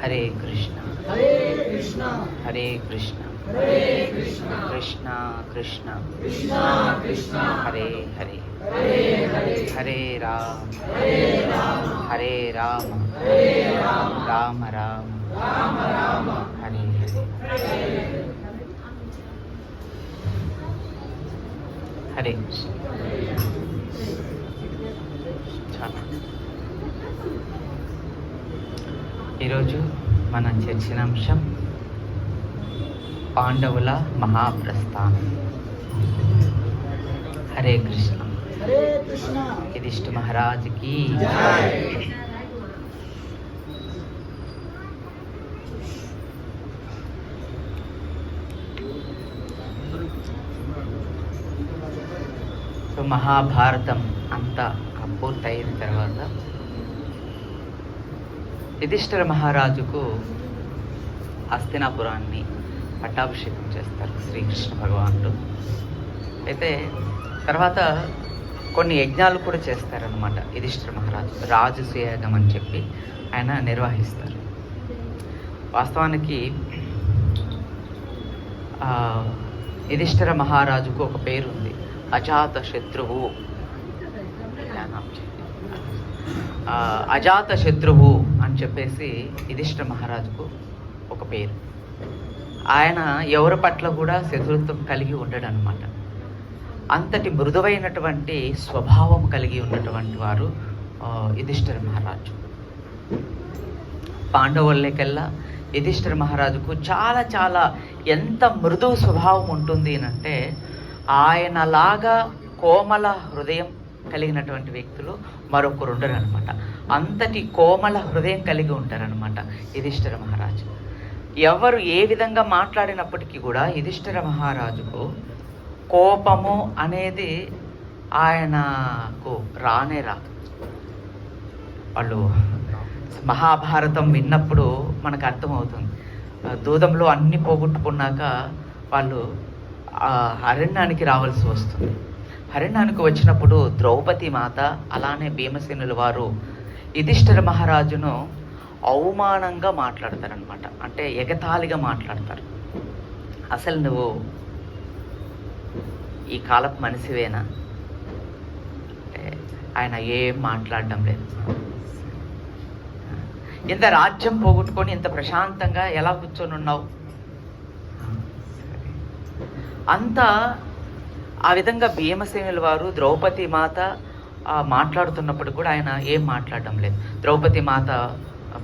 హరే కృష్ణ హరే కృష్ణ హరే కృష్ణ హరే కృష్ణ కృష్ణ కృష్ణ కృష్ణ కృష్ణ హరే హరే హరే హరే హరే రామ హరే రామ హరే రామ హరే రామ రామ రామ రామ రామ హరే హరే హరే కృష్ణ. చాలా ఈరోజు మనం చర్చిన అంశం పాండవుల మహాప్రస్థానం. హరే కృష్ణ. హరే కృష్ణ యుధిష్ఠిర మహారాజుకి జై. సో మహాభారతం అంతా పూర్తయిన తర్వాత యుధిష్ఠిర మహారాజుకు హస్తినాపురాన్ని పట్టాభిషేకం చేస్తారు శ్రీకృష్ణ భగవానుడు. అయితే తర్వాత కొన్ని యజ్ఞాలు కూడా చేస్తారనమాట. యుధిష్ఠిర మహారాజు రాజసూయాగం అని చెప్పి ఆయన నిర్వహిస్తారు. వాస్తవానికి యుధిష్ఠిర మహారాజుకు ఒక పేరు ఉంది, అజాత శత్రువు. అజాత శత్రువు అని చెప్పేసి యుధిష్ఠిర మహారాజుకు ఒక పేరు. ఆయన ఎవరి పట్ల కూడా శత్రుత్వం కలిగి ఉండడు అనమాట. అంతటి మృదువైనటువంటి స్వభావం కలిగి ఉన్నటువంటి వారు యుధిష్ఠిర మహారాజు. పాండవులకెల్లా యుధిష్ఠిర మహారాజుకు చాలా చాలా ఎంత మృదు స్వభావం ఉంటుంది అంటే, ఆయనలాగా కోమల హృదయం కలిగినటువంటి వ్యక్తులు మరొకరు ఉండరు అనమాట. అంతటి కోమల హృదయం కలిగి ఉంటారనమాట యుధిష్ఠిర మహారాజు. ఎవరు ఏ విధంగా మాట్లాడినప్పటికీ కూడా యుధిష్ఠిర మహారాజుకు కోపము అనేది ఆయనకు రానే రాదు. వాళ్ళు మహాభారతం విన్నప్పుడు మనకు అర్థమవుతుంది. దూదంలో అన్ని పోగొట్టుకున్నాక వాళ్ళు అరణ్యానికి రావాల్సి వస్తుంది. అరణ్యానికి వచ్చినప్పుడు ద్రౌపది మాత అలానే భీమసేనుల వారు యుధిష్ఠిర మహారాజును అవమానంగా మాట్లాడతారనమాట. అంటే ఎగతాళిగా మాట్లాడతారు. అసలు నువ్వు ఈ కాలపు మనిషివేనా అంటే ఆయన ఏం మాట్లాడడం లేదు. ఇంత రాజ్యం పోగొట్టుకొని ఇంత ప్రశాంతంగా ఎలా కూర్చొని ఉన్నావు? అంతా ఆ విధంగా భీమసేనుల వారు ద్రౌపది మాత మాట్లాడుతున్నప్పుడు కూడా ఆయన ఏం మాట్లాడడం లేదు. ద్రౌపది మాత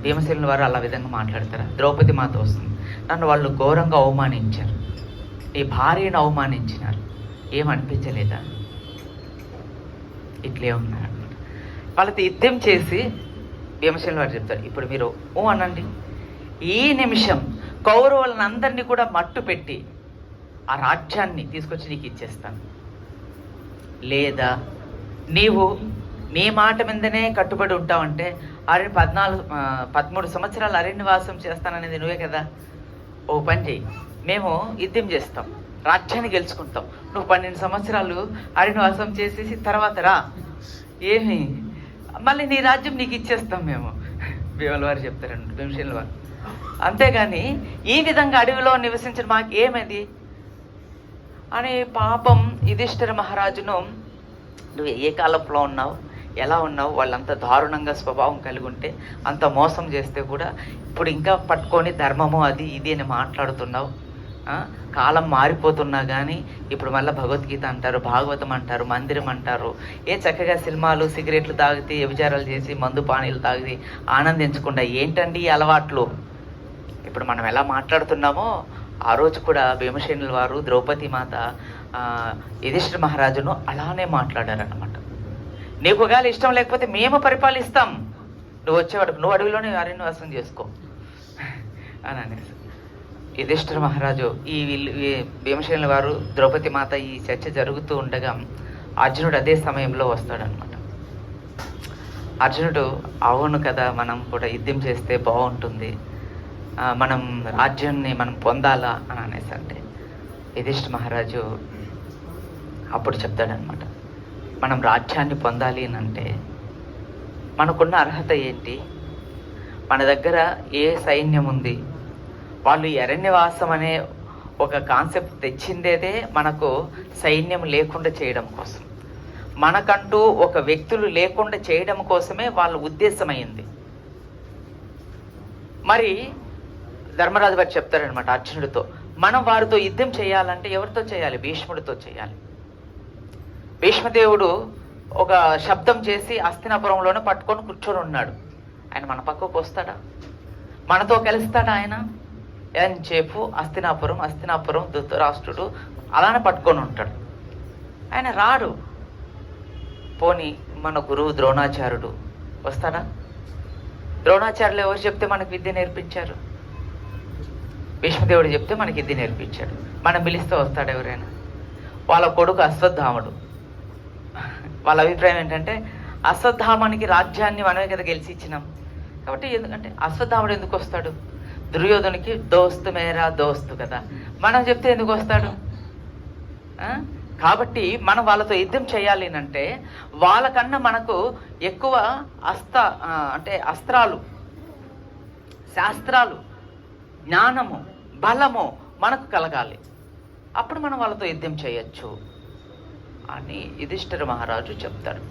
భీమసేనుల వారు అలా విధంగా మాట్లాడతారా? ద్రౌపది మాత వస్తుంది, నన్ను వాళ్ళు ఘోరంగా అవమానించారు, నీ భార్యను అవమానించినారు, ఏమనిపించలేదా? ఇట్లే ఉన్నారన్నమాట. వాళ్ళతో యుద్ధం చేసి భీమసేనుల వారు చెప్తారు, ఇప్పుడు మీరు ఓ అనండి, ఈ నిమిషం కౌరవులను అందరినీ కూడా మట్టు పెట్టి ఆ రాజ్యాన్ని తీసుకొచ్చి నీకు ఇచ్చేస్తాను, లేదా నీవు నీ మాట మీదనే కట్టుబడి ఉంటావంటే 13 సంవత్సరాలు అరణ్యవాసం చేస్తాననేది నువ్వే కదా. ఓ పని చెయ్యి, మేము యుద్ధం చేస్తాం, రాజ్యాన్ని గెలుచుకుంటాం, నువ్వు 12 సంవత్సరాలు అరణ్యవాసం చేసేసి తర్వాత రా, ఏమి మళ్ళీ నీ రాజ్యం నీకు ఇచ్చేస్తాం మేము. భీమల వారు చెప్తారండి, భీమసేనుల వారు. అంతేగాని ఈ విధంగా అడవిలో నివసించిన మాకు ఏమది అని పాపం యుధిష్ఠిర మహారాజును, నువ్వు ఏ కాలంలో ఉన్నావు, ఎలా ఉన్నావు, వాళ్ళంత దారుణంగా స్వభావం కలిగి ఉంటే, అంత మోసం చేస్తే కూడా ఇప్పుడు ఇంకా పట్టుకొని ధర్మము అది ఇది అని మాట్లాడుతున్నావు. కాలం మారిపోతున్నా కానీ ఇప్పుడు మళ్ళీ భగవద్గీత అంటారు, భాగవతం అంటారు, మందిరం అంటారు. ఏ చక్కగా సినిమాలు సిగరెట్లు తాగితే వ్యభిచారాలు చేసి మందు పానీలు తాగి ఆనందించకుండా ఏంటండి ఈ అలవాట్లు? ఇప్పుడు మనం ఎలా మాట్లాడుతున్నామో ఆ రోజు కూడా భీమసేనుల వారు ద్రౌపది మాత యుధిష్ఠిర మహారాజును అలానే మాట్లాడారన్నమాట. నీకు ఒకవేళ ఇష్టం లేకపోతే మేము పరిపాలిస్తాం, నువ్వు వచ్చేవాడు, నువ్వు అడవిలోనే అరణ్యవాసం చేసుకో అని అనేసి యుధిష్ఠిర మహారాజు ఈ భీమసేనుల వారు ద్రౌపది మాత ఈ చర్చ జరుగుతూ ఉండగా అర్జునుడు అదే సమయంలో వస్తాడనమాట. అర్జునుడు, అవును కదా, మనం కూడా యుద్ధం చేస్తే బాగుంటుంది, మనం రాజ్యాన్ని మనం పొందాలా అని అనేసి అంటే యుధిష్ఠిర మహారాజు అప్పుడు చెప్తాడనమాట, మనం రాజ్యాన్ని పొందాలి అని అంటే మనకున్న అర్హత ఏంటి? మన దగ్గర ఏ సైన్యం ఉంది? వాళ్ళు అరణ్యవాసం అనే ఒక కాన్సెప్ట్ తెచ్చిందేదే మనకు సైన్యం లేకుండా చేయడం కోసం, మనకంటూ ఒక వ్యక్తులు లేకుండా చేయడం కోసమే వాళ్ళ ఉద్దేశమైంది. మరి ధర్మరాజు గారు చెప్తారనమాట అర్జునుడితో, మనం వారితో యుద్ధం చేయాలంటే ఎవరితో చేయాలి? భీష్ముడితో చేయాలి. భీష్మదేవుడు ఒక శబ్దం చేసి హస్తినాపురంలోనే పట్టుకొని కూర్చొని ఉన్నాడు. ఆయన మన పక్కకు వస్తాడా? మనతో కలుస్తాడా ఆయన? ఎంతసేపు హస్తినాపురం ధృతరాష్ట్రుడు అలానే పట్టుకొని ఉంటాడు, ఆయన రాడు. పోనీ మన గురువు ద్రోణాచార్యుడు వస్తాడా? ద్రోణాచార్యులు ఎవరు చెప్తే మనకు విద్య నేర్పించారు? భీష్మదేవుడు చెప్తే మనకి విద్య నేర్పించాడు. మనం పిలిస్తే వస్తాడు ఎవరైనా? వాళ్ళ కొడుకు అశ్వత్థాముడు. వాళ్ళ అభిప్రాయం ఏంటంటే అశ్వత్థామానికి రాజ్యాన్ని మనమే కదా గెలిచి ఇచ్చినాం కాబట్టి, ఎందుకంటే అశ్వత్థాముడు ఎందుకు వస్తాడు? దుర్యోధనునికి దోస్తు మేరా దోస్తు కదా, మనం చెప్తే ఎందుకు వస్తాడు? కాబట్టి మనం వాళ్ళతో యుద్ధం చేయాలి అంటే వాళ్ళకన్నా మనకు ఎక్కువ అస్త్రాలు, శాస్త్రాలు, జ్ఞానము, బలము మనకు కలగాలి. అప్పుడు మనం వాళ్ళతో యుద్ధం చేయొచ్చు అని యుధిష్ఠిర మహారాజు చెప్తాడు.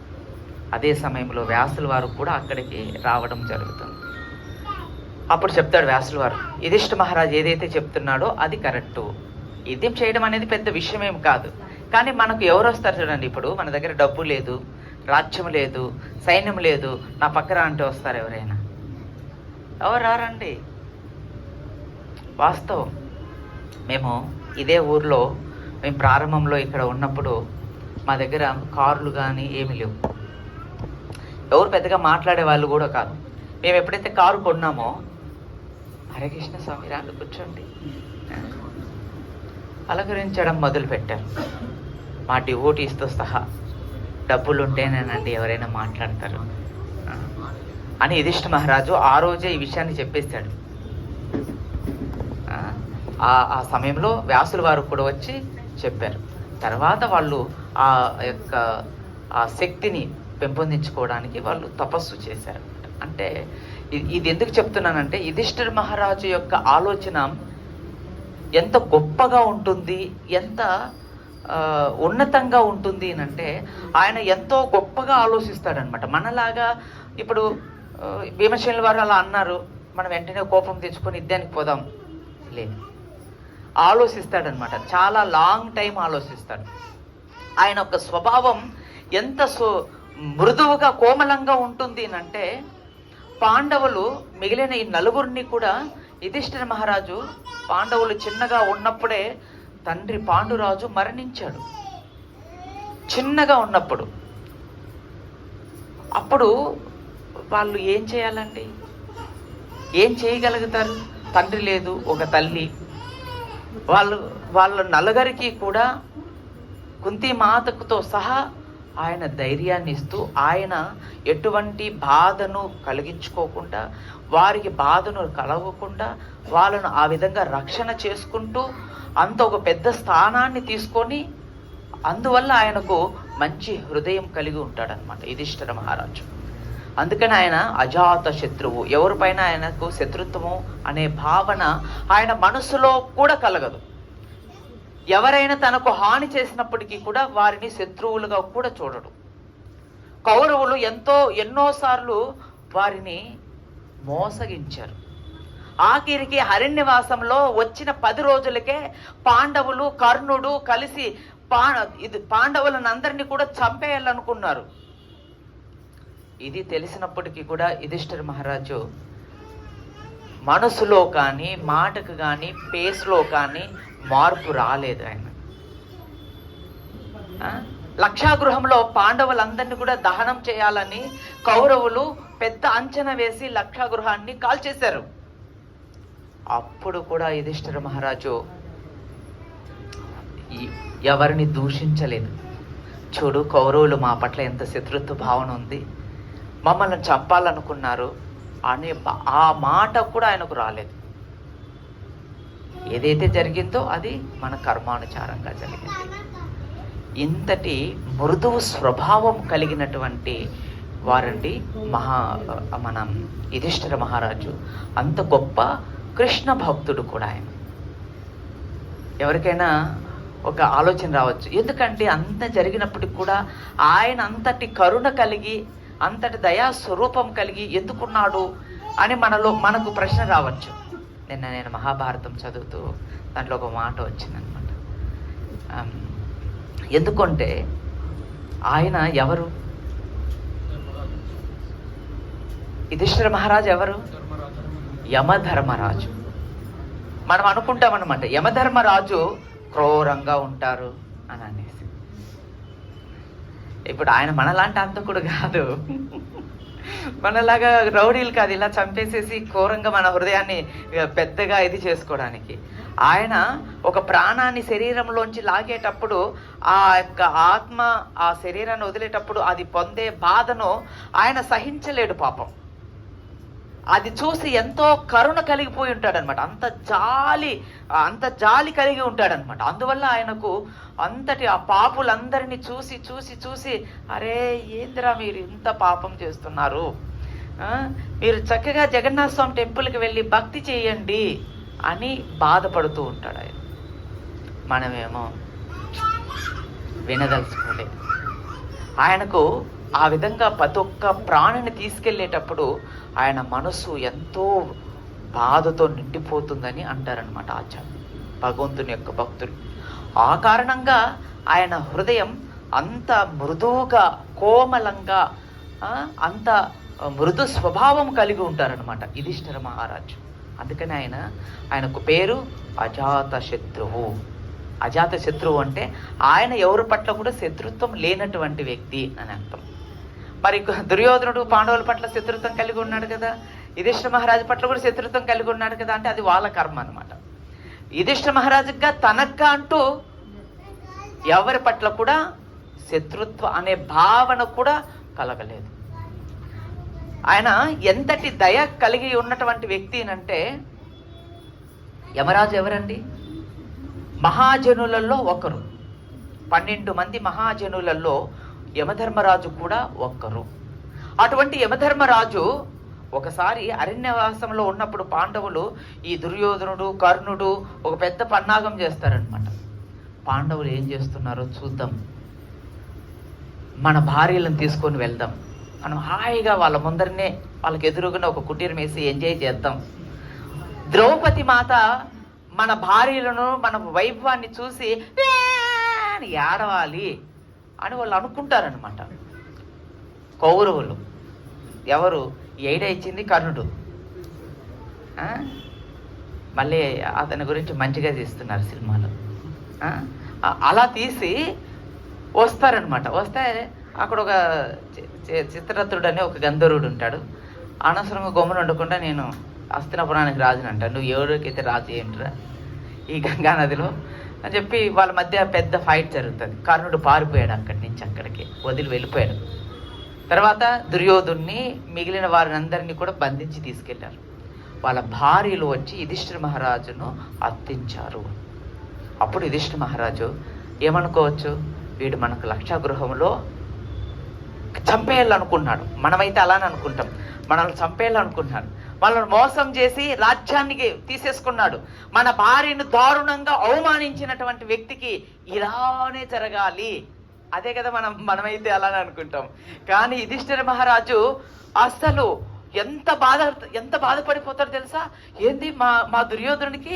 అదే సమయంలో వ్యాసుల వారు కూడా అక్కడికి రావడం జరుగుతుంది. అప్పుడు చెప్తాడు వ్యాసుల వారు, యుధిష్ఠిర మహారాజు ఏదైతే చెప్తున్నాడో అది కరెక్టు. యుద్ధం చేయడం అనేది పెద్ద విషయం ఏం కాదు, కానీ మనకు ఎవరు వస్తారు చూడండి. ఇప్పుడు మన దగ్గర డబ్బు లేదు, రాజ్యం లేదు, సైన్యం లేదు, నా పక్కన అంటే వస్తారు ఎవరైనా? ఎవరు రారండి. వాస్తవం. మేము ఇదే ఊర్లో మేము ప్రారంభంలో ఇక్కడ ఉన్నప్పుడు మా దగ్గర కార్లు కానీ ఏమీ లేవు, ఎవరు పెద్దగా మాట్లాడే వాళ్ళు కూడా కాదు. మేము ఎప్పుడైతే కారు కొన్నామో, హరే కృష్ణ స్వామి రాండి కూర్చోండి అలంకరించడం మొదలుపెట్టారు. మా డివోటీస్తో సహా డబ్బులు ఉంటేనేనండి ఎవరైనా మాట్లాడతారు అని యుధిష్ఠిర మహారాజు ఆ రోజే ఈ విషయాన్ని చెప్పేశాడు. ఆ సమయంలో వ్యాసుల వారు కూడా వచ్చి చెప్పారు. తర్వాత వాళ్ళు ఆ యొక్క ఆ శక్తిని పెంపొందించుకోవడానికి వాళ్ళు తపస్సు చేశారు. అంటే ఇది ఎందుకు చెప్తున్నానంటే యుధిష్ఠిర మహారాజు యొక్క ఆలోచన ఎంత గొప్పగా ఉంటుంది, ఎంత ఉన్నతంగా ఉంటుంది అంటే ఆయన ఎంతో గొప్పగా ఆలోచిస్తాడనమాట. మనలాగా ఇప్పుడు భీమసేనుల వారు అలా అన్నారు, మనం వెంటనే కోపం తెచ్చుకొని యుద్ధానికి పోదాం లేదు, ఆలోచిస్తాడనమాట. చాలా లాంగ్ టైం ఆలోచిస్తాడు. ఆయన యొక్క స్వభావం ఎంత మృదువుగా కోమలంగా ఉంటుంది అంటే పాండవులు మిగిలిన ఈ నలుగురిని కూడా యుధిష్ఠిర మహారాజు పాండవులు చిన్నగా ఉన్నప్పుడే తండ్రి పాండురాజు మరణించాడు. చిన్నగా ఉన్నప్పుడు అప్పుడు వాళ్ళు ఏం చేయాలండి? ఏం చేయగలుగుతారు? తండ్రి లేదు, ఒక తల్లి. వాళ్ళ నలుగురికి కూడా కుంతి మాతకుతో సహా ఆయన ధైర్యాన్ని ఇస్తూ, ఆయన ఎటువంటి బాధను కలిగించుకోకుండా, వారికి బాధను కలగకుండా వాళ్ళను ఆ విధంగా రక్షణ చేసుకుంటూ అంత ఒక పెద్ద స్థానాన్ని తీసుకొని, అందువల్ల ఆయనకు మంచి హృదయం కలిగి ఉంటాడనమాట యుధిష్ఠిర మహారాజు. అందుకని ఆయన అజాత శత్రువు, ఎవరిపైన ఆయనకు శత్రుత్వము అనే భావన ఆయన మనసులో కూడా కలగదు. ఎవరైనా తనకు హాని చేసినప్పటికీ కూడా వారిని శత్రువులుగా కూడా చూడడు. కౌరవులు ఎన్నోసార్లు వారిని మోసగించారు. ఆఖరికి అరణ్యవాసంలో వచ్చిన 10 రోజులకే పాండవులు, కర్ణుడు కలిసి పాండవులను అందరినీ కూడా చంపేయాలనుకున్నారు. ఇది తెలిసినప్పటికీ కూడా యుధిష్ఠిర మహారాజు మనసులో కానీ, మాటకు కానీ, పేస్లో కానీ మార్పు రాలేదు. ఆయన లక్షాగృహంలో పాండవులందరినీ కూడా దహనం చేయాలని కౌరవులు పెద్ద అంచనా వేసి లక్షాగృహాన్ని కాల్చేశారు. అప్పుడు కూడా యుధిష్ఠిర మహారాజు ఎవరిని దూషించలేదు. చూడు, కౌరవులు మా పట్ల ఎంత శత్రుత్వ భావన ఉంది, మమ్మల్ని చంపాలనుకున్నారు అనే ఆ మాట కూడా ఆయనకు రాలేదు. ఏదైతే జరిగిందో అది మన కర్మానుసారంగా జరిగింది. ఇంతటి మృదువు స్వభావం కలిగినటువంటి వారండి మన యుధిష్ఠిర మహారాజు అంత గొప్ప కృష్ణ భక్తుడు కూడా ఆయన. ఎవరికైనా ఒక ఆలోచన రావచ్చు, ఎందుకంటే అంత జరిగినప్పటికి కూడా ఆయన అంతటి కరుణ కలిగి అంతటి దయా స్వరూపం కలిగి ఎందుకున్నాడు అని మనకు ప్రశ్న రావచ్చు. నిన్న నేను మహాభారతం చదువుతూ దాంట్లో ఒక మాట వచ్చిందనమాట. ఎందుకంటే ఆయన ఎవరు? యుధిష్ఠిర మహారాజు ఎవరు? యమధర్మరాజు. మనం అనుకుంటామన్నమాట యమధర్మరాజు క్రూరంగా ఉంటారు అని అనేసి. ఇప్పుడు ఆయన మనలాంటి అంతకుడు కాదు, మనలాగా రౌడీలు కాదు, ఇలా చంపేసేసి క్రూరంగా మన హృదయాన్ని పెద్దగా ఇది చేసుకోవడానికి. ఆయన ఒక ప్రాణాన్ని శరీరంలోంచి లాగేటప్పుడు ఆ యొక్క ఆత్మ ఆ శరీరాన్ని వదిలేటప్పుడు అది పొందే బాధను ఆయన సహించలేడు పాపం. అది చూసి ఎంతో కరుణ కలిగిపోయి ఉంటాడనమాట, అంత జాలి కలిగి ఉంటాడనమాట. అందువల్ల ఆయనకు అంతటి ఆ పాపులందరినీ చూసి చూసి చూసి అరే ఏందిరా మీరు ఇంత పాపం చేస్తున్నారు, మీరు చక్కగా జగన్నాథ స్వామి టెంపుల్కి వెళ్ళి భక్తి చేయండి అని బాధపడుతూ ఉంటాడు ఆయన. మనమేమో వినదలుచుకోలేదు. ఆయనకు ఆ విధంగా ప్రతి ఒక్క ప్రాణిని తీసుకెళ్ళేటప్పుడు ఆయన మనసు ఎంతో బాధతో నిండిపోతుందని అంటారనమాట ఆచార్య భగవంతుని యొక్క భక్తులు. ఆ కారణంగా ఆయన హృదయం అంత మృదువుగా కోమలంగా అంత మృదు స్వభావం కలిగి ఉంటారనమాట యుధిష్ఠిర మహారాజు. అందుకని ఆయనకు పేరు అజాత శత్రువు. అజాత శత్రువు అంటే ఆయన ఎవరి పట్ల కూడా శత్రుత్వం లేనటువంటి వ్యక్తి అని అర్థం. మరి దుర్యోధనుడు పాండవుల పట్ల శత్రుత్వం కలిగి ఉన్నాడు కదా, యుధిష్ఠిర మహారాజు పట్ల కూడా శత్రుత్వం కలిగి ఉన్నాడు కదా, అంటే అది వాళ్ళ కర్మ అనమాట. యుధిష్ఠిర మహారాజుగా తనగ్గా అంటూ ఎవరి పట్ల కూడా శత్రుత్వ అనే భావన కూడా కలగలేదు. ఆయన ఎంతటి దయ కలిగి ఉన్నటువంటి వ్యక్తి అంటే, యమరాజు ఎవరండి? మహాజనులలో ఒకరు. 12 మంది మహాజనులలో యమధర్మరాజు కూడా ఒక్కరు. అటువంటి యమధర్మరాజు ఒకసారి అరణ్యవాసంలో ఉన్నప్పుడు పాండవులు ఈ దుర్యోధనుడు కర్ణుడు ఒక పెద్ద పన్నాగం చేస్తారనమాట. పాండవులు ఏం చేస్తున్నారో చూద్దాం, మన భార్యలను తీసుకొని వెళ్దాం, మనం హాయిగా వాళ్ళ ముందరనే వాళ్ళకి ఎదురుగునే ఒక కుటీరం వేసి ఎంజాయ్ చేద్దాం. ద్రౌపది మాత మన భార్యలను మన వైభవాన్ని చూసి ఏడవాలి అని వాళ్ళు అనుకుంటారనమాట. కౌరవులు ఎవరు? ఏడ ఇచ్చింది కర్ణుడు. మళ్ళీ అతని గురించి మంచిగా తీస్తున్నారు సినిమాలో. అలా తీసి వస్తారనమాట. వస్తే అక్కడ ఒక చిత్రరథుడు అనే ఒక గంధర్వుడు ఉంటాడు. అనవసరంగా గమ్మున ఉండకుండా నేను హస్తినాపురానికి రాజుని అంటాను, నువ్వు ఎవరికైతే రాజు ఏంట్రా ఈ గంగా నదిలో అని చెప్పి వాళ్ళ మధ్య పెద్ద ఫైట్ జరుగుతుంది. కర్ణుడు పారిపోయాడు, అక్కడి నుంచి అక్కడికి వదిలి వెళ్ళిపోయాడు. తర్వాత దుర్యోధుడిని మిగిలిన వారిని అందరినీ కూడా బంధించి తీసుకెళ్లారు. వాళ్ళ భార్యలు వచ్చి యుధిష్ఠిర మహారాజును అర్థించారు. అప్పుడు యుధిష్ఠిర మహారాజు ఏమనుకోవచ్చు, వీడు మనకు లక్షాగృహంలో చంపేయాలనుకున్నాడు. మనమైతే అలానే అనుకుంటాం, మనల్ని చంపేయాలనుకున్నాడు, మనల్ని మోసం చేసి రాజ్యాన్ని తీసేసుకున్నాడు, మన భార్యను దారుణంగా అవమానించినటువంటి వ్యక్తికి ఇలానే జరగాలి. అదే కదా మనమైతే అలానే అనుకుంటాం. కానీ యుధిష్ఠిర మహారాజు అసలు ఎంత బాధపడిపోతాడో తెలుసా? ఏంది మా దుర్యోధనుడికి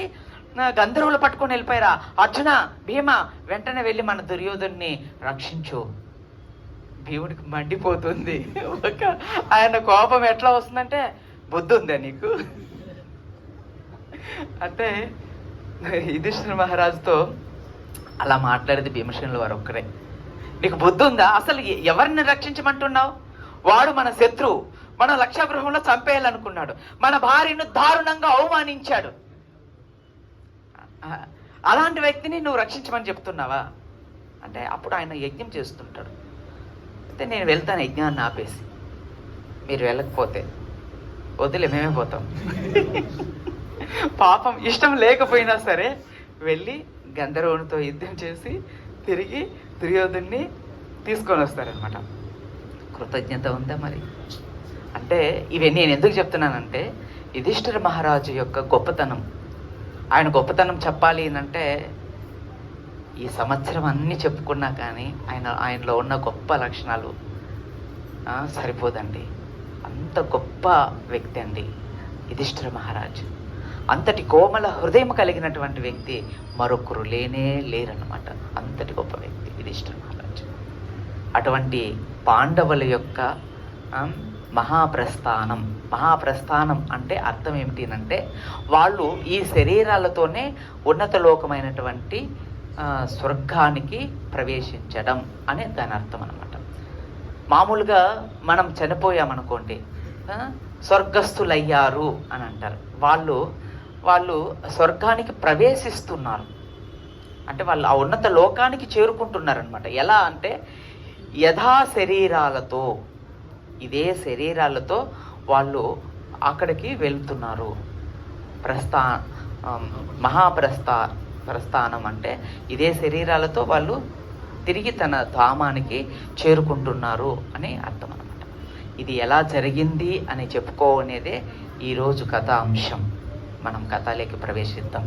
గంధర్వులు పట్టుకొని వెళ్ళిపోయారా? అర్జున, భీమ వెంటనే వెళ్ళి మన దుర్యోధుడిని రక్షించు. భీముడికి మండిపోతుంది. ఆయన కోపం ఎట్లా వస్తుందంటే, బుద్ధి ఉందా నీకు అంటే యుధిష్ఠిర మహారాజుతో అలా మాట్లాడేది భీమసేనుల వారు ఒక్కరే. నీకు బుద్ధి ఉందా? అసలు ఎవరిని రక్షించమంటున్నావు? వాడు మన శత్రువు, మన లక్షాగృహంలో చంపేయాలనుకున్నాడు, మన భార్యను దారుణంగా అవమానించాడు. అలాంటి వ్యక్తిని నువ్వు రక్షించమని చెప్తున్నావా అంటే, అప్పుడు ఆయన యజ్ఞం చేస్తుంటాడు. అయితే నేను వెళ్తాను యజ్ఞాన్ని ఆపేసి, మీరు వెళ్ళకపోతే వదిలే మేమే పోతాం. పాపం ఇష్టం లేకపోయినా సరే వెళ్ళి గంధర్వునితో యుద్ధం చేసి తిరిగి దుర్యోధుడిని తీసుకొని వస్తారనమాట. కృతజ్ఞత ఉందా మరి? అంటే ఇవన్నీ నేను ఎందుకు చెప్తున్నానంటే యుధిష్ఠిర మహారాజు యొక్క గొప్పతనం, ఆయన గొప్పతనం చెప్పాలి అంటే ఈ సంవత్సరం అన్నీ చెప్పుకున్నా కానీ ఆయనలో ఉన్న గొప్ప లక్షణాలు సరిపోదండి. అంత గొప్ప వ్యక్తి అండి యుధిష్ఠిర మహారాజు. అంతటి కోమల హృదయం కలిగినటువంటి వ్యక్తి మరొకరు లేనే లేరన్నమాట. అంతటి గొప్ప వ్యక్తి యుధిష్ఠిర మహారాజు. అటువంటి పాండవుల యొక్క మహాప్రస్థానం అంటే అర్థం ఏమిటి అంటే వాళ్ళు ఈ శరీరాలతోనే ఉన్నత లోకమైనటువంటి స్వర్గానికి ప్రవేశించడం అనే దాని అర్థం అన్నమాట. మామూలుగా మనం చనిపోయామనుకోండి, స్వర్గస్థులయ్యారు అని అంటారు. వాళ్ళు స్వర్గానికి ప్రవేశిస్తున్నారు అంటే వాళ్ళు ఆ ఉన్నత లోకానికి చేరుకుంటున్నారనమాట. ఎలా అంటే యథా శరీరాలతో, ఇదే శరీరాలతో వాళ్ళు అక్కడికి వెళ్తున్నారు. ప్రస్థానం అంటే ఇదే శరీరాలతో వాళ్ళు తిరిగి తన ధామానికి చేరుకుంటున్నారు అని అర్థం అన్నమాట. ఇది ఎలా జరిగింది అని చెప్పుకోనేదే ఈరోజు కథా అంశం. మనం కథలోకి ప్రవేశిద్దాం.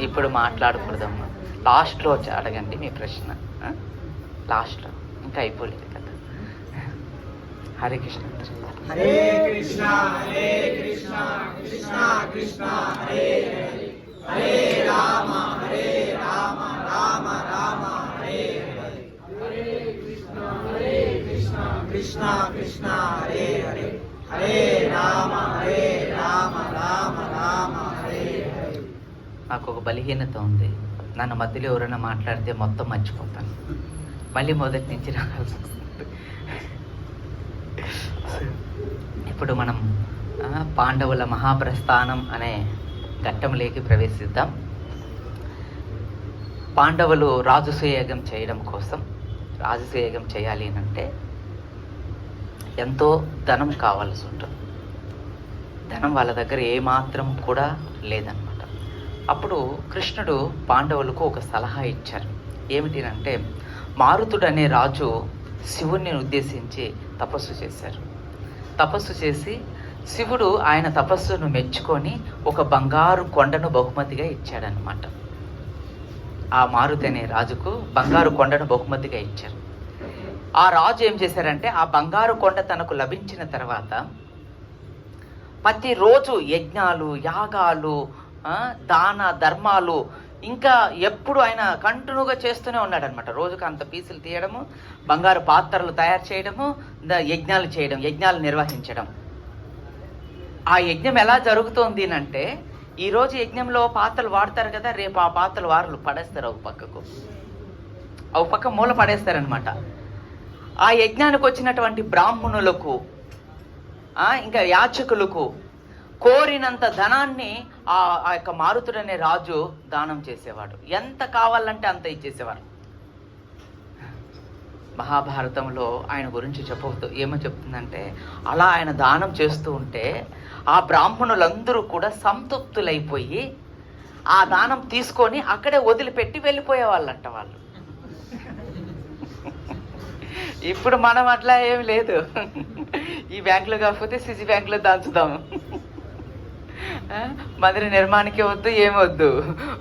ఇప్పుడు మాట్లాడకూడదమ్మా, లాస్ట్లో వచ్చి అడగండి మీ ప్రశ్న. లాస్ట్లో ఇంకా అయిపోలేదు కదా. హరే కృష్ణ. హరే కృష్ణ హరే కృష్ణ కృష్ణ కృష్ణ హరే హరే, హరే రామ రామ రామ హరే హరే, హరే కృష్ణ కృష్ణ కృష్ణ హరే హరే, హరే రామ రామ రామ హరే హరే. నాకు ఒక బలహీనత ఉంది. నన్ను మధ్యలో ఎవరైనా మాట్లాడితే మొత్తం మర్చిపోతాను. మళ్ళీ మొదటి నుంచి రావాల్సి వస్తుంది. ఇప్పుడు మనం పాండవుల మహాప్రస్థానం అనే ఘట్టంలోకి ప్రవేశిద్దాం. పాండవులు రాజసూయగం చేయడం కోసం, రాజసూయగం చేయాలి అంటే ఎంతో ధనం కావాల్సి ఉంటుంది. ధనం వాళ్ళ దగ్గర ఏమాత్రం కూడా లేదన్నమాట. అప్పుడు కృష్ణుడు పాండవులకు ఒక సలహా ఇచ్చారు. ఏమిటినంటే మారుతుడు అనే రాజు శివుణ్ణి ఉద్దేశించి తపస్సు చేశారు. తపస్సు చేసి శివుడు ఆయన తపస్సును మెచ్చుకొని ఒక బంగారు కొండను బహుమతిగా ఇచ్చాడనమాట. ఆ మారుతి అనే రాజుకు బంగారు కొండను బహుమతిగా ఇచ్చారు. ఆ రాజు ఏం చేశారంటే ఆ బంగారు కొండ తనకు లభించిన తర్వాత ప్రతిరోజు యజ్ఞాలు, యాగాలు, దాన ధర్మాలు ఇంకా ఎప్పుడు ఆయన కంటిన్యూగా చేస్తూనే ఉన్నాడు అనమాట. రోజుకు అంత పీసులు తీయడము, బంగారు పాత్రలు తయారు చేయడము, యజ్ఞాలు చేయడం, యజ్ఞాలు నిర్వహించడం. ఆ యజ్ఞం ఎలా జరుగుతోంది అంటే ఈరోజు యజ్ఞంలో పాత్రలు వాడతారు కదా, రేపు ఆ పాత్రలు వారు పడేస్తారు ఒక పక్క మూల పడేస్తారనమాట. ఆ యజ్ఞానికి వచ్చినటువంటి బ్రాహ్మణులకు ఇంకా యాచకులకు కోరినంత ధనాన్ని ఆ యొక్క మారుతుడనే రాజు దానం చేసేవాడు. ఎంత కావాలంటే అంత ఇచ్చేసేవాడు. మహాభారతంలో ఆయన గురించి ఏమని చెప్తుందంటే అలా ఆయన దానం చేస్తూ ఉంటే ఆ బ్రాహ్మణులందరూ కూడా సంతృప్తులైపోయి ఆ దానం తీసుకొని అక్కడే వదిలిపెట్టి వెళ్ళిపోయేవాళ్ళంట వాళ్ళు. ఇప్పుడు మనం అట్లా ఏమి లేదు. ఈ బ్యాంకులో కాకపోతే సిసి బ్యాంకులో దాచుదాము. మందిర నిర్మాణానికి వద్దు, ఏమొద్దు,